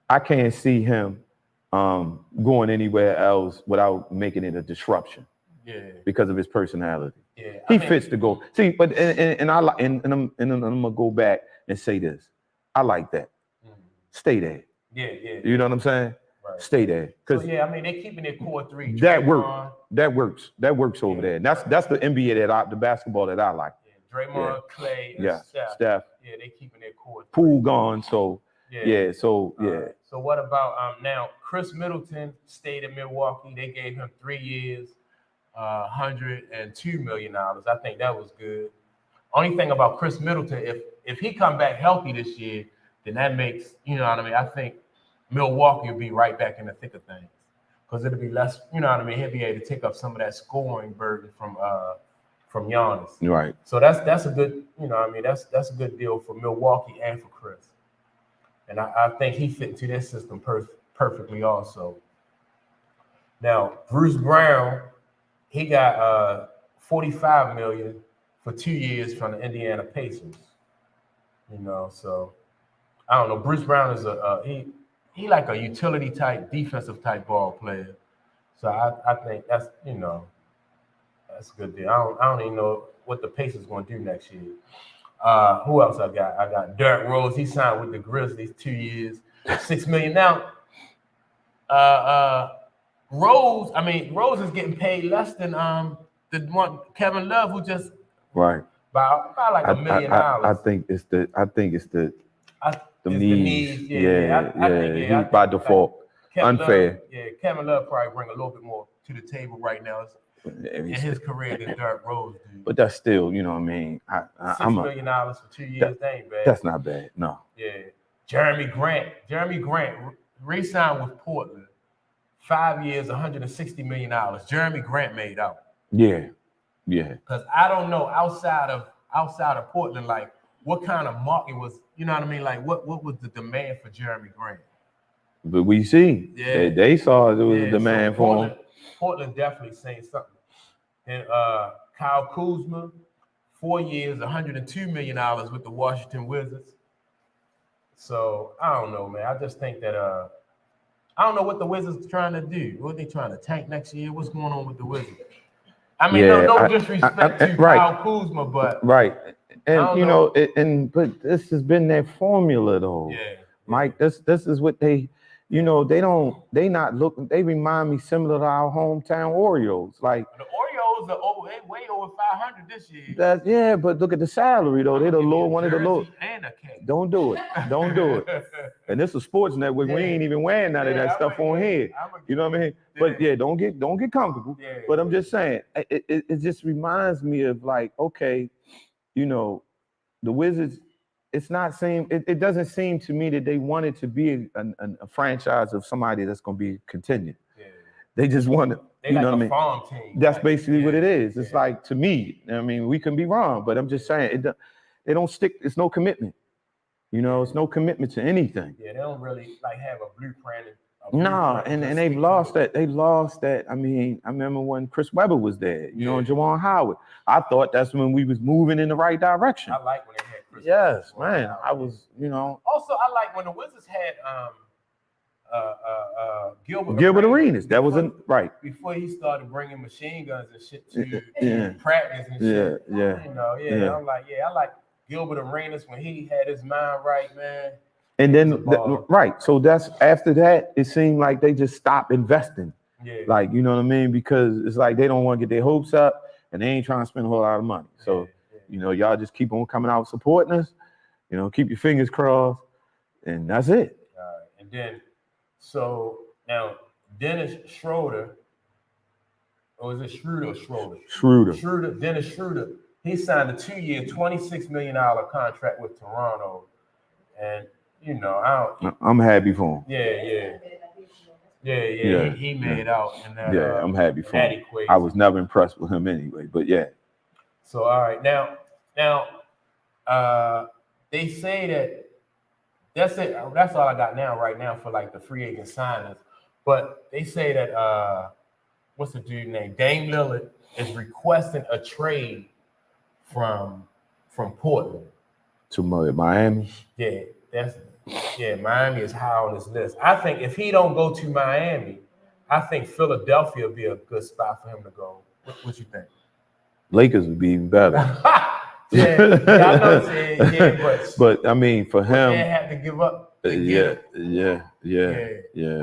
S2: I can't see him going anywhere else without making it a disruption.
S1: Yeah,
S2: because of his personality.
S1: Yeah,
S2: he fits the goal. See, but and I'm gonna go back and say this. I like that. Mm-hmm. Stay there.
S1: Yeah.
S2: You know what I'm saying?
S1: Right.
S2: Stay there.
S1: So yeah, I mean they keeping their core three.
S2: That works over there. And that's the NBA the basketball that I like.
S1: Yeah. Draymond, Clay, and Steph. Yeah, they keeping their core three.
S2: Poole gone, so So
S1: what about now? Chris Middleton stayed in Milwaukee. They gave him 3 years, $102 million. I think that was good. Only thing about Chris Middleton, if he come back healthy this year, then that makes, you know what I mean? I think Milwaukee will be right back in the thick of things because it'll be less, you know what I mean? He'll be able to take up some of that scoring burden from Giannis.
S2: Right.
S1: So that's a good, you know what I mean? That's a good deal for Milwaukee and for Chris. And I think he fit into their system perfectly also. Now, Bruce Brown, he got $45 million for 2 years from the Indiana Pacers. You know, so I don't know. Bruce Brown is he like a utility type, defensive type ball player. So I think that's, you know, that's a good deal. I don't even know what the Pacers going to do next year. Who else I got? I got Derrick Rose. He signed with the Grizzlies 2 years, $6 million. Now, Rose is getting paid less than the one Kevin Love who just
S2: right
S1: by like $1 million.
S2: I think it's the needs. Yeah. By default, unfair.
S1: Kevin Love probably bring a little bit more to the table right now in his career than Derrick Rose did.
S2: But that's still, you know what I mean.
S1: $6 million for 2 years, that ain't bad.
S2: That's not bad. No.
S1: Yeah. Jeremy Grant re-signed with Portland. 5 years, $160 million. Jeremy Grant made out.
S2: Yeah.
S1: Because I don't know outside of Portland, like what kind of market was, you know what I mean? Like what was the demand for Jeremy Grant?
S2: But we see, they saw there was a demand for him.
S1: Portland definitely saying something. And Kyle Kuzma, 4 years, $102 million with the Washington Wizards. So I don't know, man. I just think that I don't know what the Wizards are trying to do. What they trying to tank next year? What's going on with the Wizards? I mean, no disrespect to Kyle Kuzma, but
S2: right. And you know, but this has been their formula though. Yeah. Mike, this is what they, you know, they not looking, they remind me similar to our hometown Orioles. Like
S1: the Orioles are way over 500 this year.
S2: But look at the salary though. They're the low one of the low.
S1: And a cake.
S2: Don't do it. And this is a sports network. We ain't even wearing none of that stuff on here. You know what I mean? But don't get comfortable. But I'm just saying, it just reminds me of like, okay, you know, the Wizards. It doesn't seem to me that they wanted to be a franchise of somebody that's going to be continued. Yeah. They just want to, you know what I mean?
S1: Farm team.
S2: That's basically what it is. It's like, to me, I mean, we can be wrong, but I'm just saying, they don't stick. It's no commitment. You know, it's no commitment to anything.
S1: Yeah, they don't really like have a blueprint.
S2: No, and they've lost that. They lost that. I mean, I remember when Chris Webber was there, you know, and Jawan Howard. I thought that's when we was moving in the right direction.
S1: I like when they had Chris.
S2: Yes, man. I was, you know.
S1: Also, I like when the Wizards had
S2: Gilbert Arenas. That was right
S1: before he started bringing machine guns and shit to practice and shit.
S2: Yeah.
S1: You know, I'm like, I like Gilbert Arenas when he had his mind right, man.
S2: And then, right. So that's after that, it seemed like they just stopped investing.
S1: Yeah.
S2: Like, you know what I mean? Because it's like they don't want to get their hopes up and they ain't trying to spend a whole lot of money. So, you know, y'all just keep on coming out supporting us, you know, keep your fingers crossed, and that's it.
S1: All right. And then, so now Dennis Schroeder, or is it Schroeder or Schroeder? Schroeder, Dennis Schroeder, he signed a 2-year, $26 million contract with Toronto. And, you know,
S2: I'm happy for him.
S1: Yeah. He made out in that.
S2: I'm happy for him. I was never impressed with him anyway, but yeah.
S1: So all right, now, they say that that's it. That's all I got right now for like the free agent signings. But they say that what's the dude name? Dame Lillard is requesting a trade from Portland
S2: to Miami.
S1: Miami is high on his list. I think if he don't go to Miami, I think Philadelphia would be a good spot for him to go. What you think?
S2: Lakers would be even better.
S1: I know saying,
S2: but I mean, for him,
S1: they had to give up.
S2: Yeah.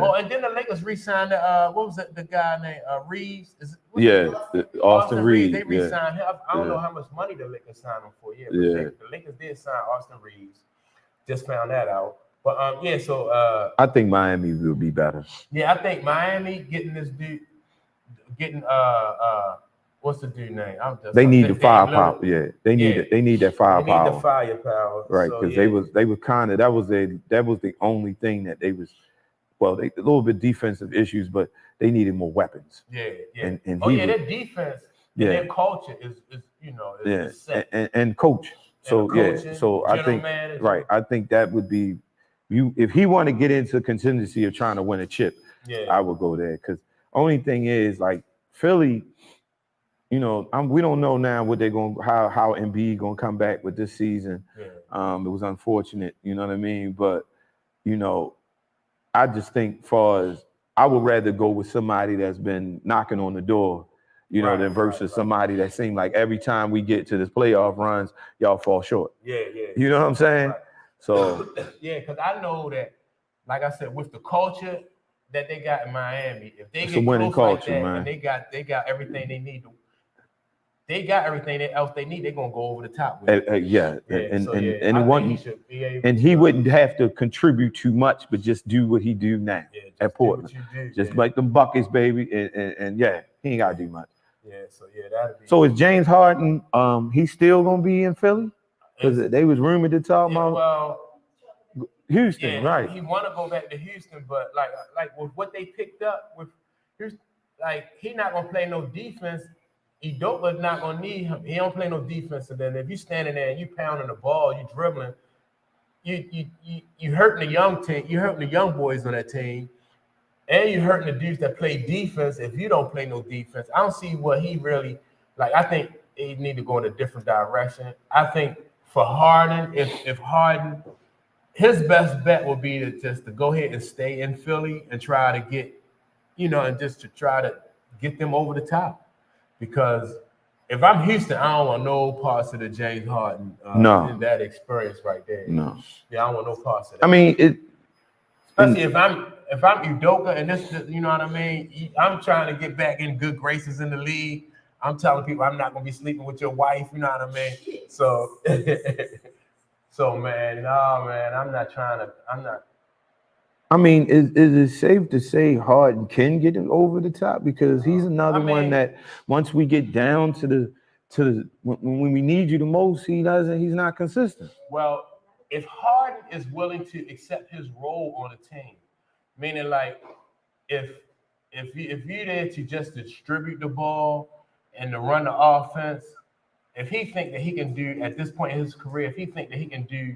S1: Oh, and then the Lakers re-signed what was it? The guy named Reeves.
S2: Austin Reeves.
S1: They re-signed him. I don't know how much money the Lakers signed him for. The Lakers did sign Austin Reeves. Just found that out. But so
S2: I think Miami will be better.
S1: Yeah, I think Miami getting this dude, what's the dude name?
S2: They need the firepower. Yeah, they need it. They need that firepower.
S1: They need the firepower,
S2: right? Because they were kind of that was the only thing that they was. Well, they a little bit defensive issues, but they needed more weapons.
S1: Yeah.
S2: And
S1: their defense, their culture is set.
S2: And coach. So so I think manager. Right. I think that would be if he want to get into contingency of trying to win a chip. I would go there because only thing is like Philly. You know, we don't know now what they're going how N.B.A. gonna come back with this season. It was unfortunate, you know what I mean. But you know, I just think far as I would rather go with somebody that's been knocking on the door. You know, than versus somebody that seemed like every time we get to this playoff runs, y'all fall short. You know what I'm saying? Right. So
S1: because I know that, like I said, with the culture that they got in Miami, if they get
S2: a winning
S1: close
S2: culture,
S1: like that,
S2: man.
S1: And they got everything they need. They got everything else they need. They're gonna go over the top with it.
S2: And he wouldn't have to contribute too much, but just do what he do now at Portland. Just make them buckets, baby, and he ain't gotta do much.
S1: That'd be.
S2: So is James Harden? He's still gonna be in Philly because they was rumored to talk about.
S1: Well,
S2: Houston, right?
S1: He want to go back to Houston, but like with what they picked up with Houston, like he not gonna play no defense. Udoka's not gonna need him. He don't play no defense. And then if you standing there and you pounding the ball, you dribbling, you hurting the young team. You hurting the young boys on that team. And you're hurting the dudes that play defense if you don't play no defense. I don't see what he really like. I think he need to go in a different direction. I think for Harden, if Harden, his best bet would be to go ahead and stay in Philly and try to get, and just to try to get them over the top. Because if I'm Houston, I don't want no parts of the James Harden in that experience right there.
S2: No.
S1: Yeah, I don't want no parts of that.
S2: I mean,
S1: especially if I'm Udoka and this, you know what I mean? I'm trying to get back in good graces in the league. I'm telling people I'm not gonna be sleeping with your wife, you know what I mean? So man, I'm not.
S2: I mean, is it safe to say Harden can get him over the top? Because he's another one that once we get down to the when we need you the most, he's not consistent.
S1: Well, if Harden is willing to accept his role on the team, meaning like if you're there to just distribute the ball and to run the offense, if he think that he can do at this point in his career, if he think that he can do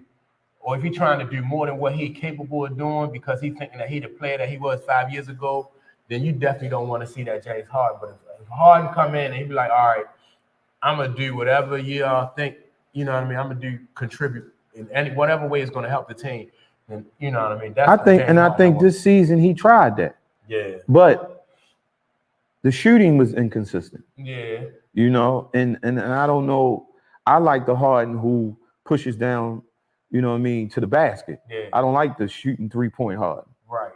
S1: or if he's trying to do more than what he's capable of doing because he's thinking that he's the player that he was 5 years ago, then you definitely don't want to see that James Harden. But if Harden come in and he be like, all right, I'm gonna do whatever y'all think, you know what I mean? I'm gonna do contribute in any whatever way is gonna help the team. And you know what I mean? That's
S2: I think this season he tried that.
S1: Yeah.
S2: But the shooting was inconsistent.
S1: Yeah.
S2: You know, and I don't know. I like the Harden who pushes down, you know what I mean, to the basket.
S1: Yeah.
S2: I don't like the shooting 3-point Harden.
S1: Right.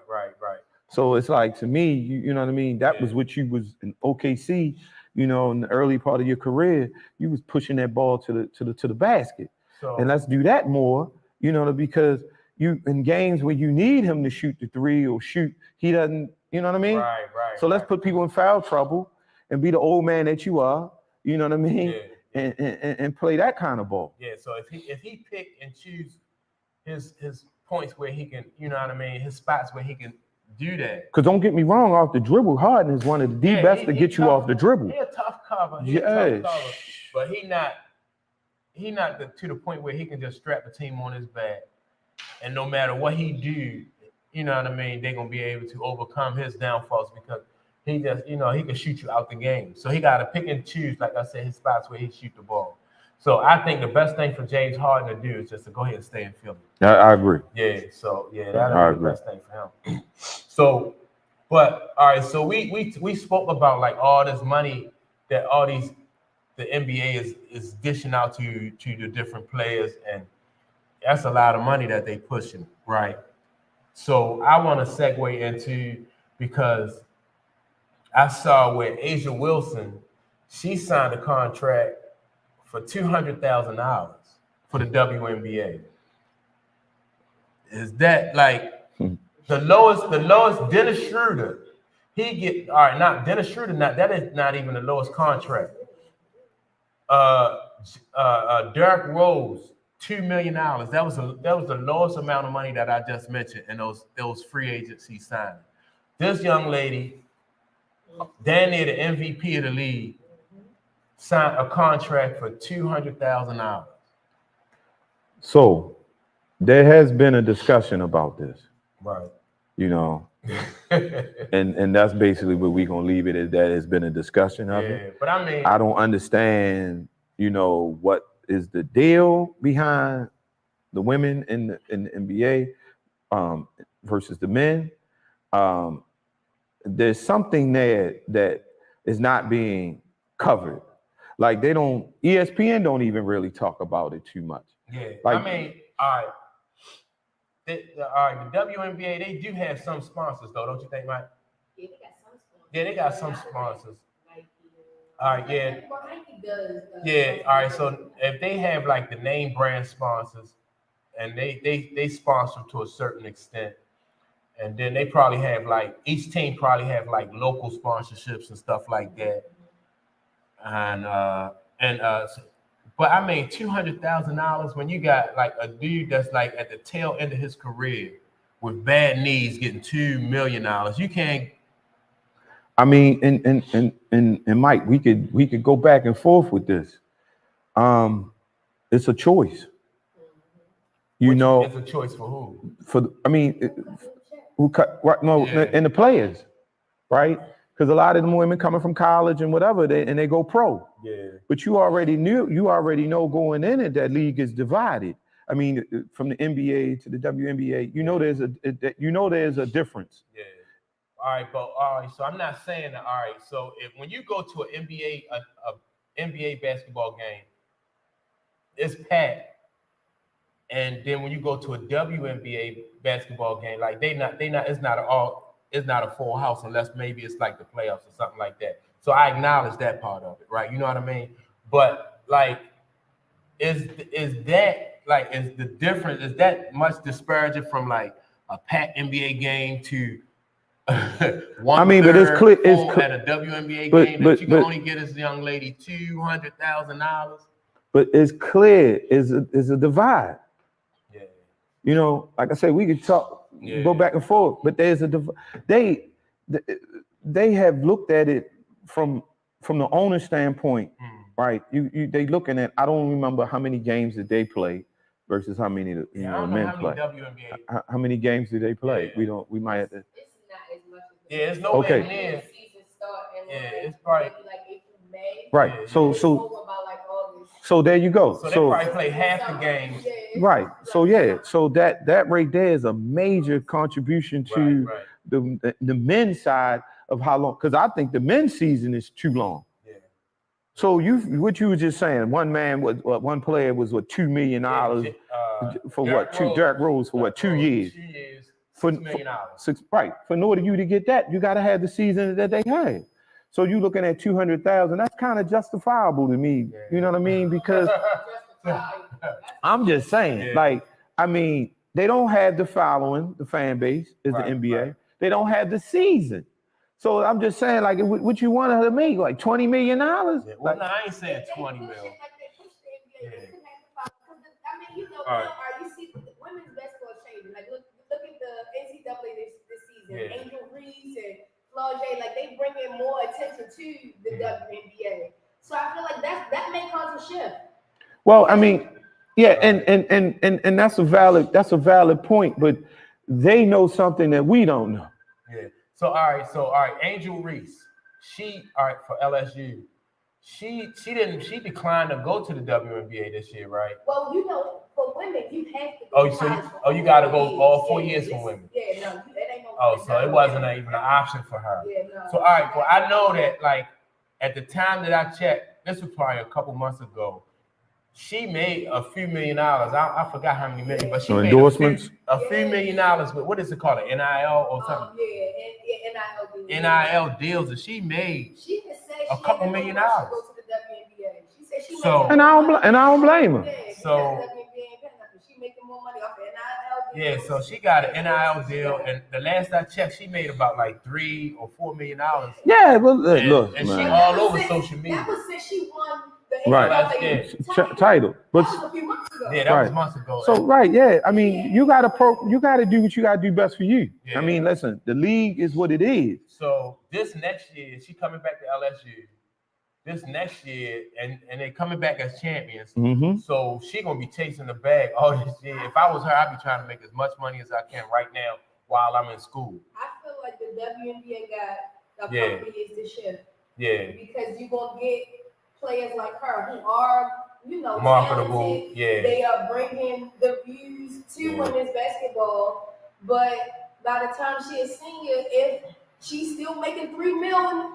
S2: So it's like, to me, you know what I mean? That was what you was in OKC, you know, in the early part of your career, you was pushing that ball to the basket.
S1: So,
S2: and let's do that more, you know, because you in games where you need him to shoot the three or shoot, he doesn't, you know what I mean?
S1: Right.
S2: So let's put people in foul trouble and be the old man that you are, you know what I mean?
S1: Yeah.
S2: And play that kind of ball.
S1: Yeah. So if he pick and choose his points where he can, you know what I mean, his spots where he can do that.
S2: Because don't get me wrong, off the dribble, Harden is one of the best to get you off the dribble.
S1: He's a tough cover. But he not to the point where he can just strap the team on his back. And no matter what he do, you know what I mean, they're gonna be able to overcome his downfalls because he just, you know, he can shoot you out the game. So he gotta pick and choose, like I said, his spots where he shoot the ball. So I think the best thing for James Harden to do is just to go ahead and stay in Philly.
S2: I agree.
S1: Yeah, so yeah, that'll be the best thing for him. So, but all right, so we spoke about like all this money that the NBA is dishing out to the different players, and that's a lot of money that they pushing, right? So I want to segue into, because I saw where Asia Wilson, she signed a contract for $200,000 for the WNBA. Is that like the lowest? Dennis Schroeder, he get all right. Not Dennis Schroeder. That is not even the lowest contract. Derrick Rose, $2 million. That was the lowest amount of money that I just mentioned, and those free agents he signed. This young lady, damn near the MVP of the league, signed a contract for $200,000.
S2: So there has been a discussion about this,
S1: right?
S2: You know, and that's basically what we're gonna leave it at. That has been a discussion of it.
S1: But I mean,
S2: I don't understand, you know, what is the deal behind the women in the NBA versus the men. There's something there that is not being covered. Like ESPN don't even really talk about it too much.
S1: Yeah,
S2: like,
S1: I mean, all right. The WNBA, they do have some sponsors though, don't you think, Mike? Yeah, they got some sponsors. All right, yeah. Yeah, all right. So if they have like the name brand sponsors, and they sponsor to a certain extent, and then they probably have like each team probably have like local sponsorships and stuff like that. But I mean, $200,000 when you got like a dude that's like at the tail end of his career with bad knees getting $2 million, you can't.
S2: I mean, and Mike, we could go back and forth with this. It's a choice.
S1: It's a choice for who?
S2: And the players, right? Because a lot of them women coming from college and whatever, they go pro.
S1: Yeah.
S2: But you already know going in it, that league is divided. I mean, from the NBA to the WNBA, there's a difference.
S1: Yeah. All right. So I'm not saying that. All right. So when you go to an NBA basketball game, it's packed. And then when you go to a WNBA basketball game, like it's not a full house unless maybe it's like the playoffs or something like that. So I acknowledge that part of it, right? You know what I mean? But like, is the difference, is that much disparaging from like a packed NBA game to but it's clear at a WNBA game that you can only get this young lady $200,000?
S2: But it's clear is a divide.
S1: Yeah.
S2: You know, like I say, we could talk, go back and forth, but there's a they have looked at it from the owner standpoint, right? They looking at, I don't remember how many games that they play, versus how many the
S1: I don't know
S2: men
S1: how many
S2: play.
S1: WNBA.
S2: How many games do they play?
S1: Yeah.
S2: We might have to.
S3: It's not as much as
S1: It's nowhere
S2: Okay.
S1: near.
S3: season start and
S1: It's probably
S3: maybe like April, May.
S2: Right.
S1: Yeah,
S2: So
S3: It's over by like August.
S2: so there you go.
S1: So they probably play half the games.
S2: Right. So yeah. So that right there is a major contribution to
S1: Right.
S2: the men's side of how long. Because I think the men's season is too long.
S1: Yeah.
S2: So what you were just saying, one player was $2 million for Derrick Rose for 2 years.
S1: 2 years,
S2: For
S1: $6 million.
S2: Right. For in order you to get that, you got to have the season that they had. So you looking at 200,000. That's kind of justifiable to me.
S1: Yeah.
S2: You know what I mean? Because I'm just saying, like, I mean, they don't have the following, the fan base is the NBA. Right. They don't have the season. So I'm just saying, like, what you want to make, like $20 million?
S1: Yeah. Well,
S2: like,
S1: no, I ain't saying 20 mil.
S3: I mean, you know,
S1: Right.
S3: you see the women's basketball changing. Like, look at the NCAA this season.
S1: Yeah.
S3: Angel Reese and Flau'jae, like they bring in more attention to the WNBA. So I feel like that may cause a shift.
S2: Well, I mean, yeah, and that's a valid point, but they know something that we don't know.
S1: Yeah. So all right, Angel Reese, for LSU, she declined to go to the WNBA this year, right?
S3: Well, you know, for women, you have to go.
S1: You got to go all 4 years for women.
S3: Yeah, no, it ain't no.
S1: Oh, so it wasn't even an option for her.
S3: Yeah, no.
S1: So all right, well, I know that like at the time that I checked, this was probably a couple months ago. She made a few $1 million. I forgot how many million, but she made
S2: endorsements.
S1: a few $1 million with what is it called, an NIL or something? NIL deals that she made.
S3: She can say
S1: a couple $1 million.
S3: Go to the WNBA. She said she
S2: and I don't blame her.
S1: So
S3: she making more money off the NIL deal.
S1: Yeah, so she got an NIL deal, and the last I checked, she made about like $3 or $4 million.
S2: Yeah, well, look,
S1: and
S2: man.
S1: she all over social media.
S3: That was since she won the
S2: right title. But
S3: that was a few months ago.
S1: Yeah, that was months ago.
S2: So I mean, you gotta do what you gotta do best for you. Yeah. I mean, listen, the league is what it is.
S1: So this next year, she coming back to LSU. This next year, and they coming back as champions.
S2: Mm-hmm.
S1: So she gonna be chasing the bag all this year. If I was her, I'd be trying to make as much money as I can right now while I'm in school.
S3: I feel like the WNBA got a couple of years to shift.
S1: Yeah.
S3: Because you're gonna get players like her who are,
S1: marketable.
S3: Talented.
S1: Yeah.
S3: They are bringing the views to women's basketball. But by the time she is senior, if she's still making $3 million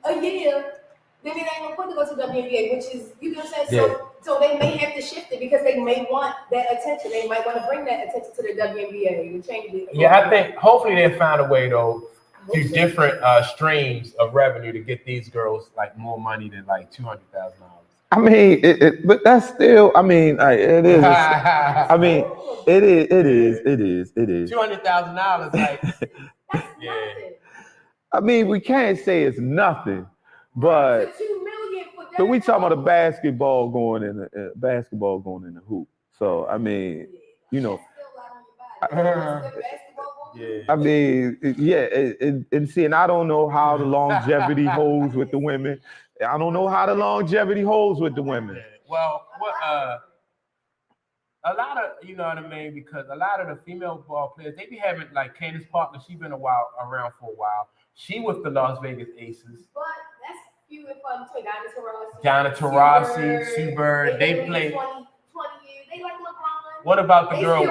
S3: a year, then it ain't no point to go to the WNBA, which is, you know what I'm saying? So they may have to shift it because they may want that attention. They might want to bring that attention to the WNBA and change it.
S1: Yeah, I think hopefully they'll find a way though to different streams of revenue to get these girls like more money than like $200,000.
S2: I mean, but that's still. I mean, it is. I mean, it is.
S1: $200,000, like
S3: yeah.
S2: I mean, we can't say it's nothing. But we talking about a basketball going in the hoop. So I mean, I mean, and see, and I don't know how the longevity holds with the women. I don't know how the longevity holds with the women.
S1: Well, a lot of, you know what I mean, because a lot of the female ball players, they be having like Candace Parker. She been around for a while. She with the Las Vegas Aces.
S3: But that's few and fun between
S1: Diana Taurasi, Sue Bird. They play
S3: 20 years. They like LeBron.
S1: What about the girl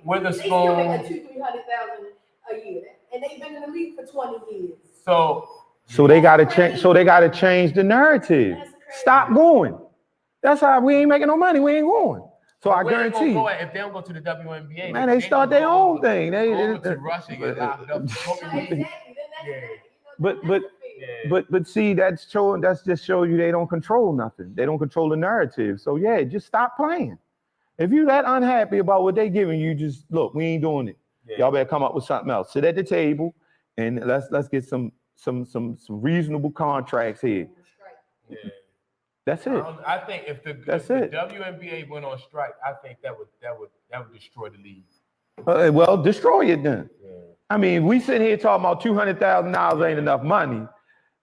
S1: Witherspoon?
S3: They still make $200,000-300,000 a year, and they've been in the league for 20 years.
S2: So they gotta change. So they gotta change the narrative. Stop going. That's how we ain't making no money. We ain't going. So I guarantee you,
S1: if they don't go to the WNBA,
S2: man, they start their own thing. They
S1: to Russia get locked up.
S2: But see, that's just showing you they don't control nothing. They don't control the narrative. So yeah, just stop playing. If you that unhappy about what they giving you, just look, we ain't doing it. Yeah. Y'all better come up with something else. Sit at the table and let's get some reasonable contracts here.
S1: Yeah.
S2: That's it.
S1: I think if the WNBA went on strike, I think that would destroy the league.
S2: Well, destroy it then.
S1: Yeah.
S2: I mean, we sitting here talking about $200,000 ain't enough money.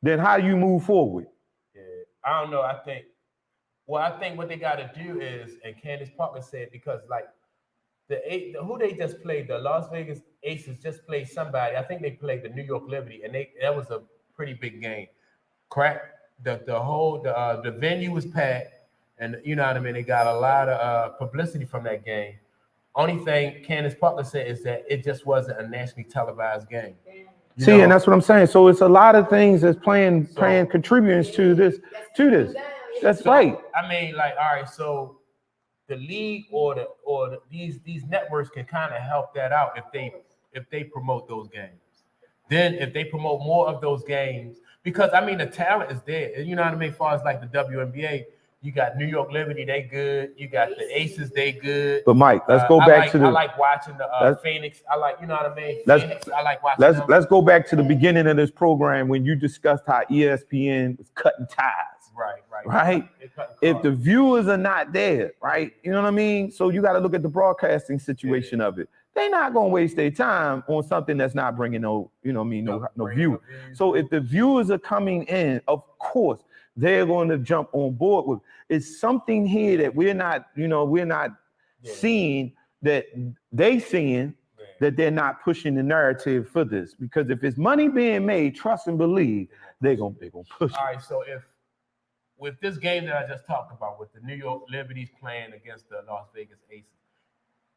S2: Then how do you move forward?
S1: Yeah, I don't know. I think Well, I think what they got to do is, and Candace Parker said, because like who they just played, the Las Vegas Aces just played somebody. I think they played the New York Liberty, and that was a pretty big game. Correct. The venue was packed, and you know what I mean. They got a lot of publicity from that game. Only thing Candace Parker said is that it just wasn't a nationally televised game.
S2: See, and that's what I'm saying. So it's a lot of things that's playing contributing to this. That's right.
S1: I mean, like, all right, so the league or these networks can kind of help that out if they promote those games. Then if they promote more of those games, because I mean the talent is there. You know what I mean? As far as like the WNBA, you got New York Liberty, they good. You got the Aces, they good.
S2: But Mike, let's go back to the.
S1: I like watching the Phoenix. I like, you know what I mean? Phoenix, I like watching them.
S2: Let's go back to the beginning of this program when you discussed how ESPN was cutting ties. Right. If the viewers are not there, right? You know what I mean? So you got to look at the broadcasting situation of it. They're not going to waste their time on something that's not bringing no viewers. So if the viewers are coming in, of course, they're going to jump on board with. It's something here that we're not seeing that they seeing that they're not pushing the narrative for this. Because if it's money being made, trust and believe, they're gonna push it.
S1: All right, so if with this game that I just talked about, with the New York Liberties playing against the Las Vegas Aces,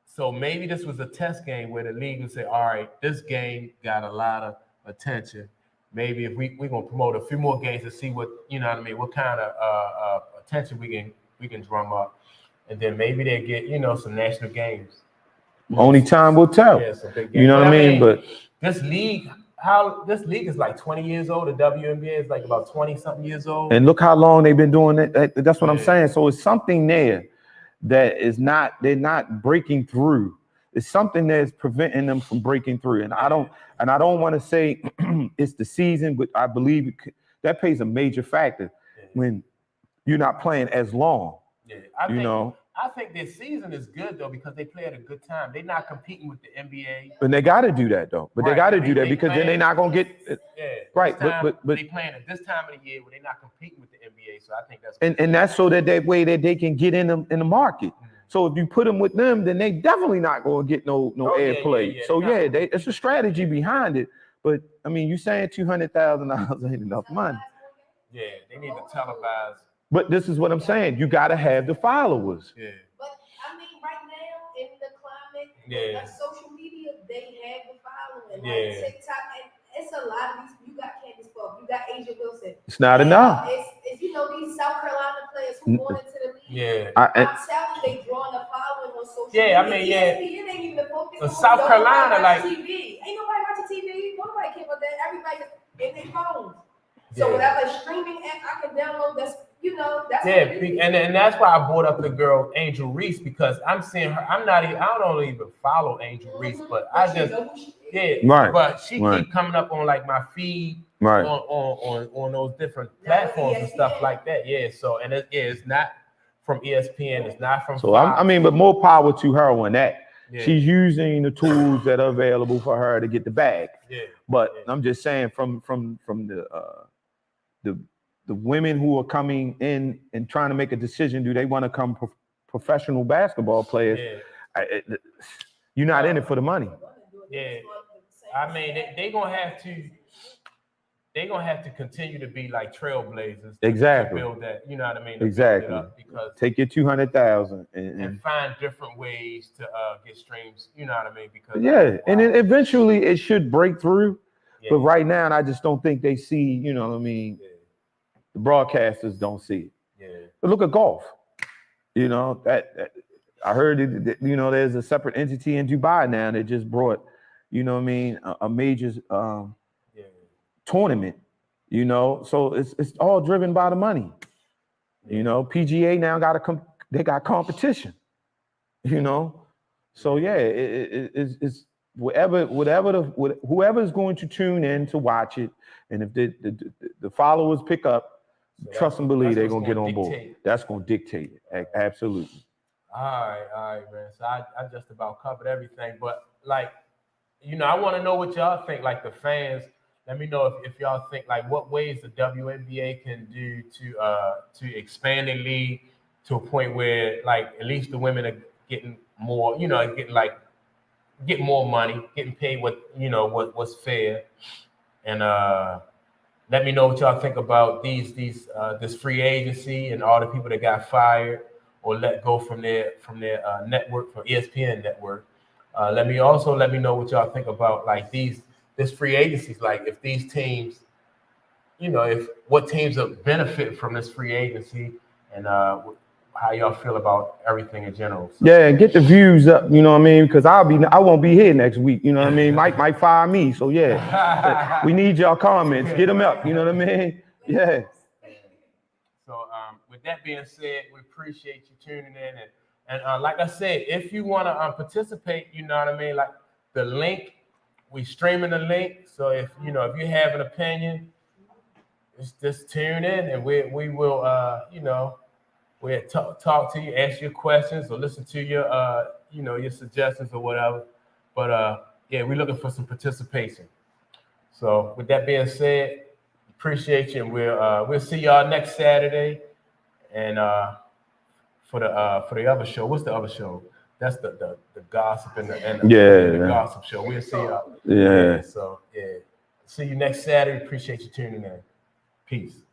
S1: so maybe this was a test game where the league would say, all right, this game got a lot of attention. Maybe if we're gonna promote a few more games to see what, you know what I mean, what kind of attention we can drum up, and then maybe they get, you know, some national games.
S2: Only time will tell.
S1: Yeah,
S2: you know what I mean? But
S1: this league is like 20 years old. The WNBA is like about 20 something years old.
S2: And look how long they've been doing it. That's what I'm saying. So it's something there that is not, they're not breaking through. It's something that's preventing them from breaking through. And I don't want to say it's the season, but I believe that plays a major factor when you're not playing as long.
S1: Yeah, I think this season is good though because they play at a good time. They're not competing with the NBA.
S2: And they got to do that though. But they got to do that because then they're not gonna get right. But
S1: they playing at this time of the year when they're not competing with the NBA. So I think that's
S2: and that's so that way that they can get in the market. Mm-hmm. So if you put them with them, then they definitely not gonna get no airplay. So it's a strategy behind it. But I mean, you saying $200,000 ain't enough money.
S1: Yeah, they need to televise.
S2: But this is what I'm saying. You got to have the followers.
S1: Yeah.
S3: But I mean, right now in the climate, like social media, they have the following. Like TikTok, and it's a lot of these. You got Candace Parker, you got Asia Wilson.
S2: It's not enough.
S3: It's you know these South Carolina players who going into the league.
S1: Yeah.
S3: I'm telling you, they drawing a following on social media.
S1: Yeah, I mean,
S3: E.S.P.N ain't even focused on
S1: South Carolina, like
S3: TV. Ain't nobody watching TV. Nobody care about that. Everybody in their phones. So whatever streaming app I can download, that's that's
S1: and that's why I brought up the girl Angel Reese because I'm seeing her. I don't even follow Angel Reese, but I just But she keep coming up on like my feed on those different platforms and stuff like that. Yeah. So and it's not from E.S.P.N. It's not from.
S2: So but more power to her on that. Yeah. She's using the tools that are available for her to get the bag.
S1: Yeah.
S2: But I'm just saying from the women who are coming in and trying to make a decision, do they want to come professional basketball players? Yeah. You're not in it for the money.
S1: Yeah, I mean they're gonna have to continue to be like trailblazers.
S2: Exactly.
S1: To build that, you know what I mean?
S2: Exactly.
S1: Because
S2: take your 200,000
S1: and find different ways to get streams. You know what I mean? Because
S2: and then eventually it should break through. Yeah. But right now, I just don't think they see. You know what I mean? Yeah. The broadcasters don't see it.
S1: Yeah.
S2: But look at golf. You know that I heard that, there's a separate entity in Dubai now that just brought, you know what I mean, a major tournament. So it's all driven by the money. PGA now they got competition. So it's whoever is going to tune in to watch it, and if the followers pick up. So trust and believe they're gonna get on board. That's gonna dictate it. Absolutely.
S1: All right, man. So I just about covered everything, but like, I want to know what y'all think. Like the fans, let me know if y'all think like what ways the WNBA can do to expand the league to a point where like at least the women are getting more, get more money, getting paid what's fair. And let me know what y'all think about this free agency and all the people that got fired or let go from their network, from ESPN network. Let me know what y'all think about like this free agencies. Like if these teams, if what teams will benefit from this free agency, and how y'all feel about everything in general. So.
S2: Yeah, get the views up, you know what I mean? Because I won't be here next week, you know what I mean? Mike might fire me, so yeah. We need y'all comments. Get them up, you know what I mean? Yeah.
S1: So with that being said, we appreciate you tuning in, and like I said, if you want to participate, you know what I mean, like the link, we streaming the link. So if you have an opinion, just tune in, and we will we'll talk to you, ask you questions, or listen to your your suggestions or whatever. But yeah, we're looking for some participation. So with that being said, appreciate you, and we'll see y'all next Saturday. And for the other show, what's the other show? That's the gossip and the gossip show. We'll see y'all.
S2: Yeah.
S1: So yeah, see you next Saturday. Appreciate you tuning in. Peace.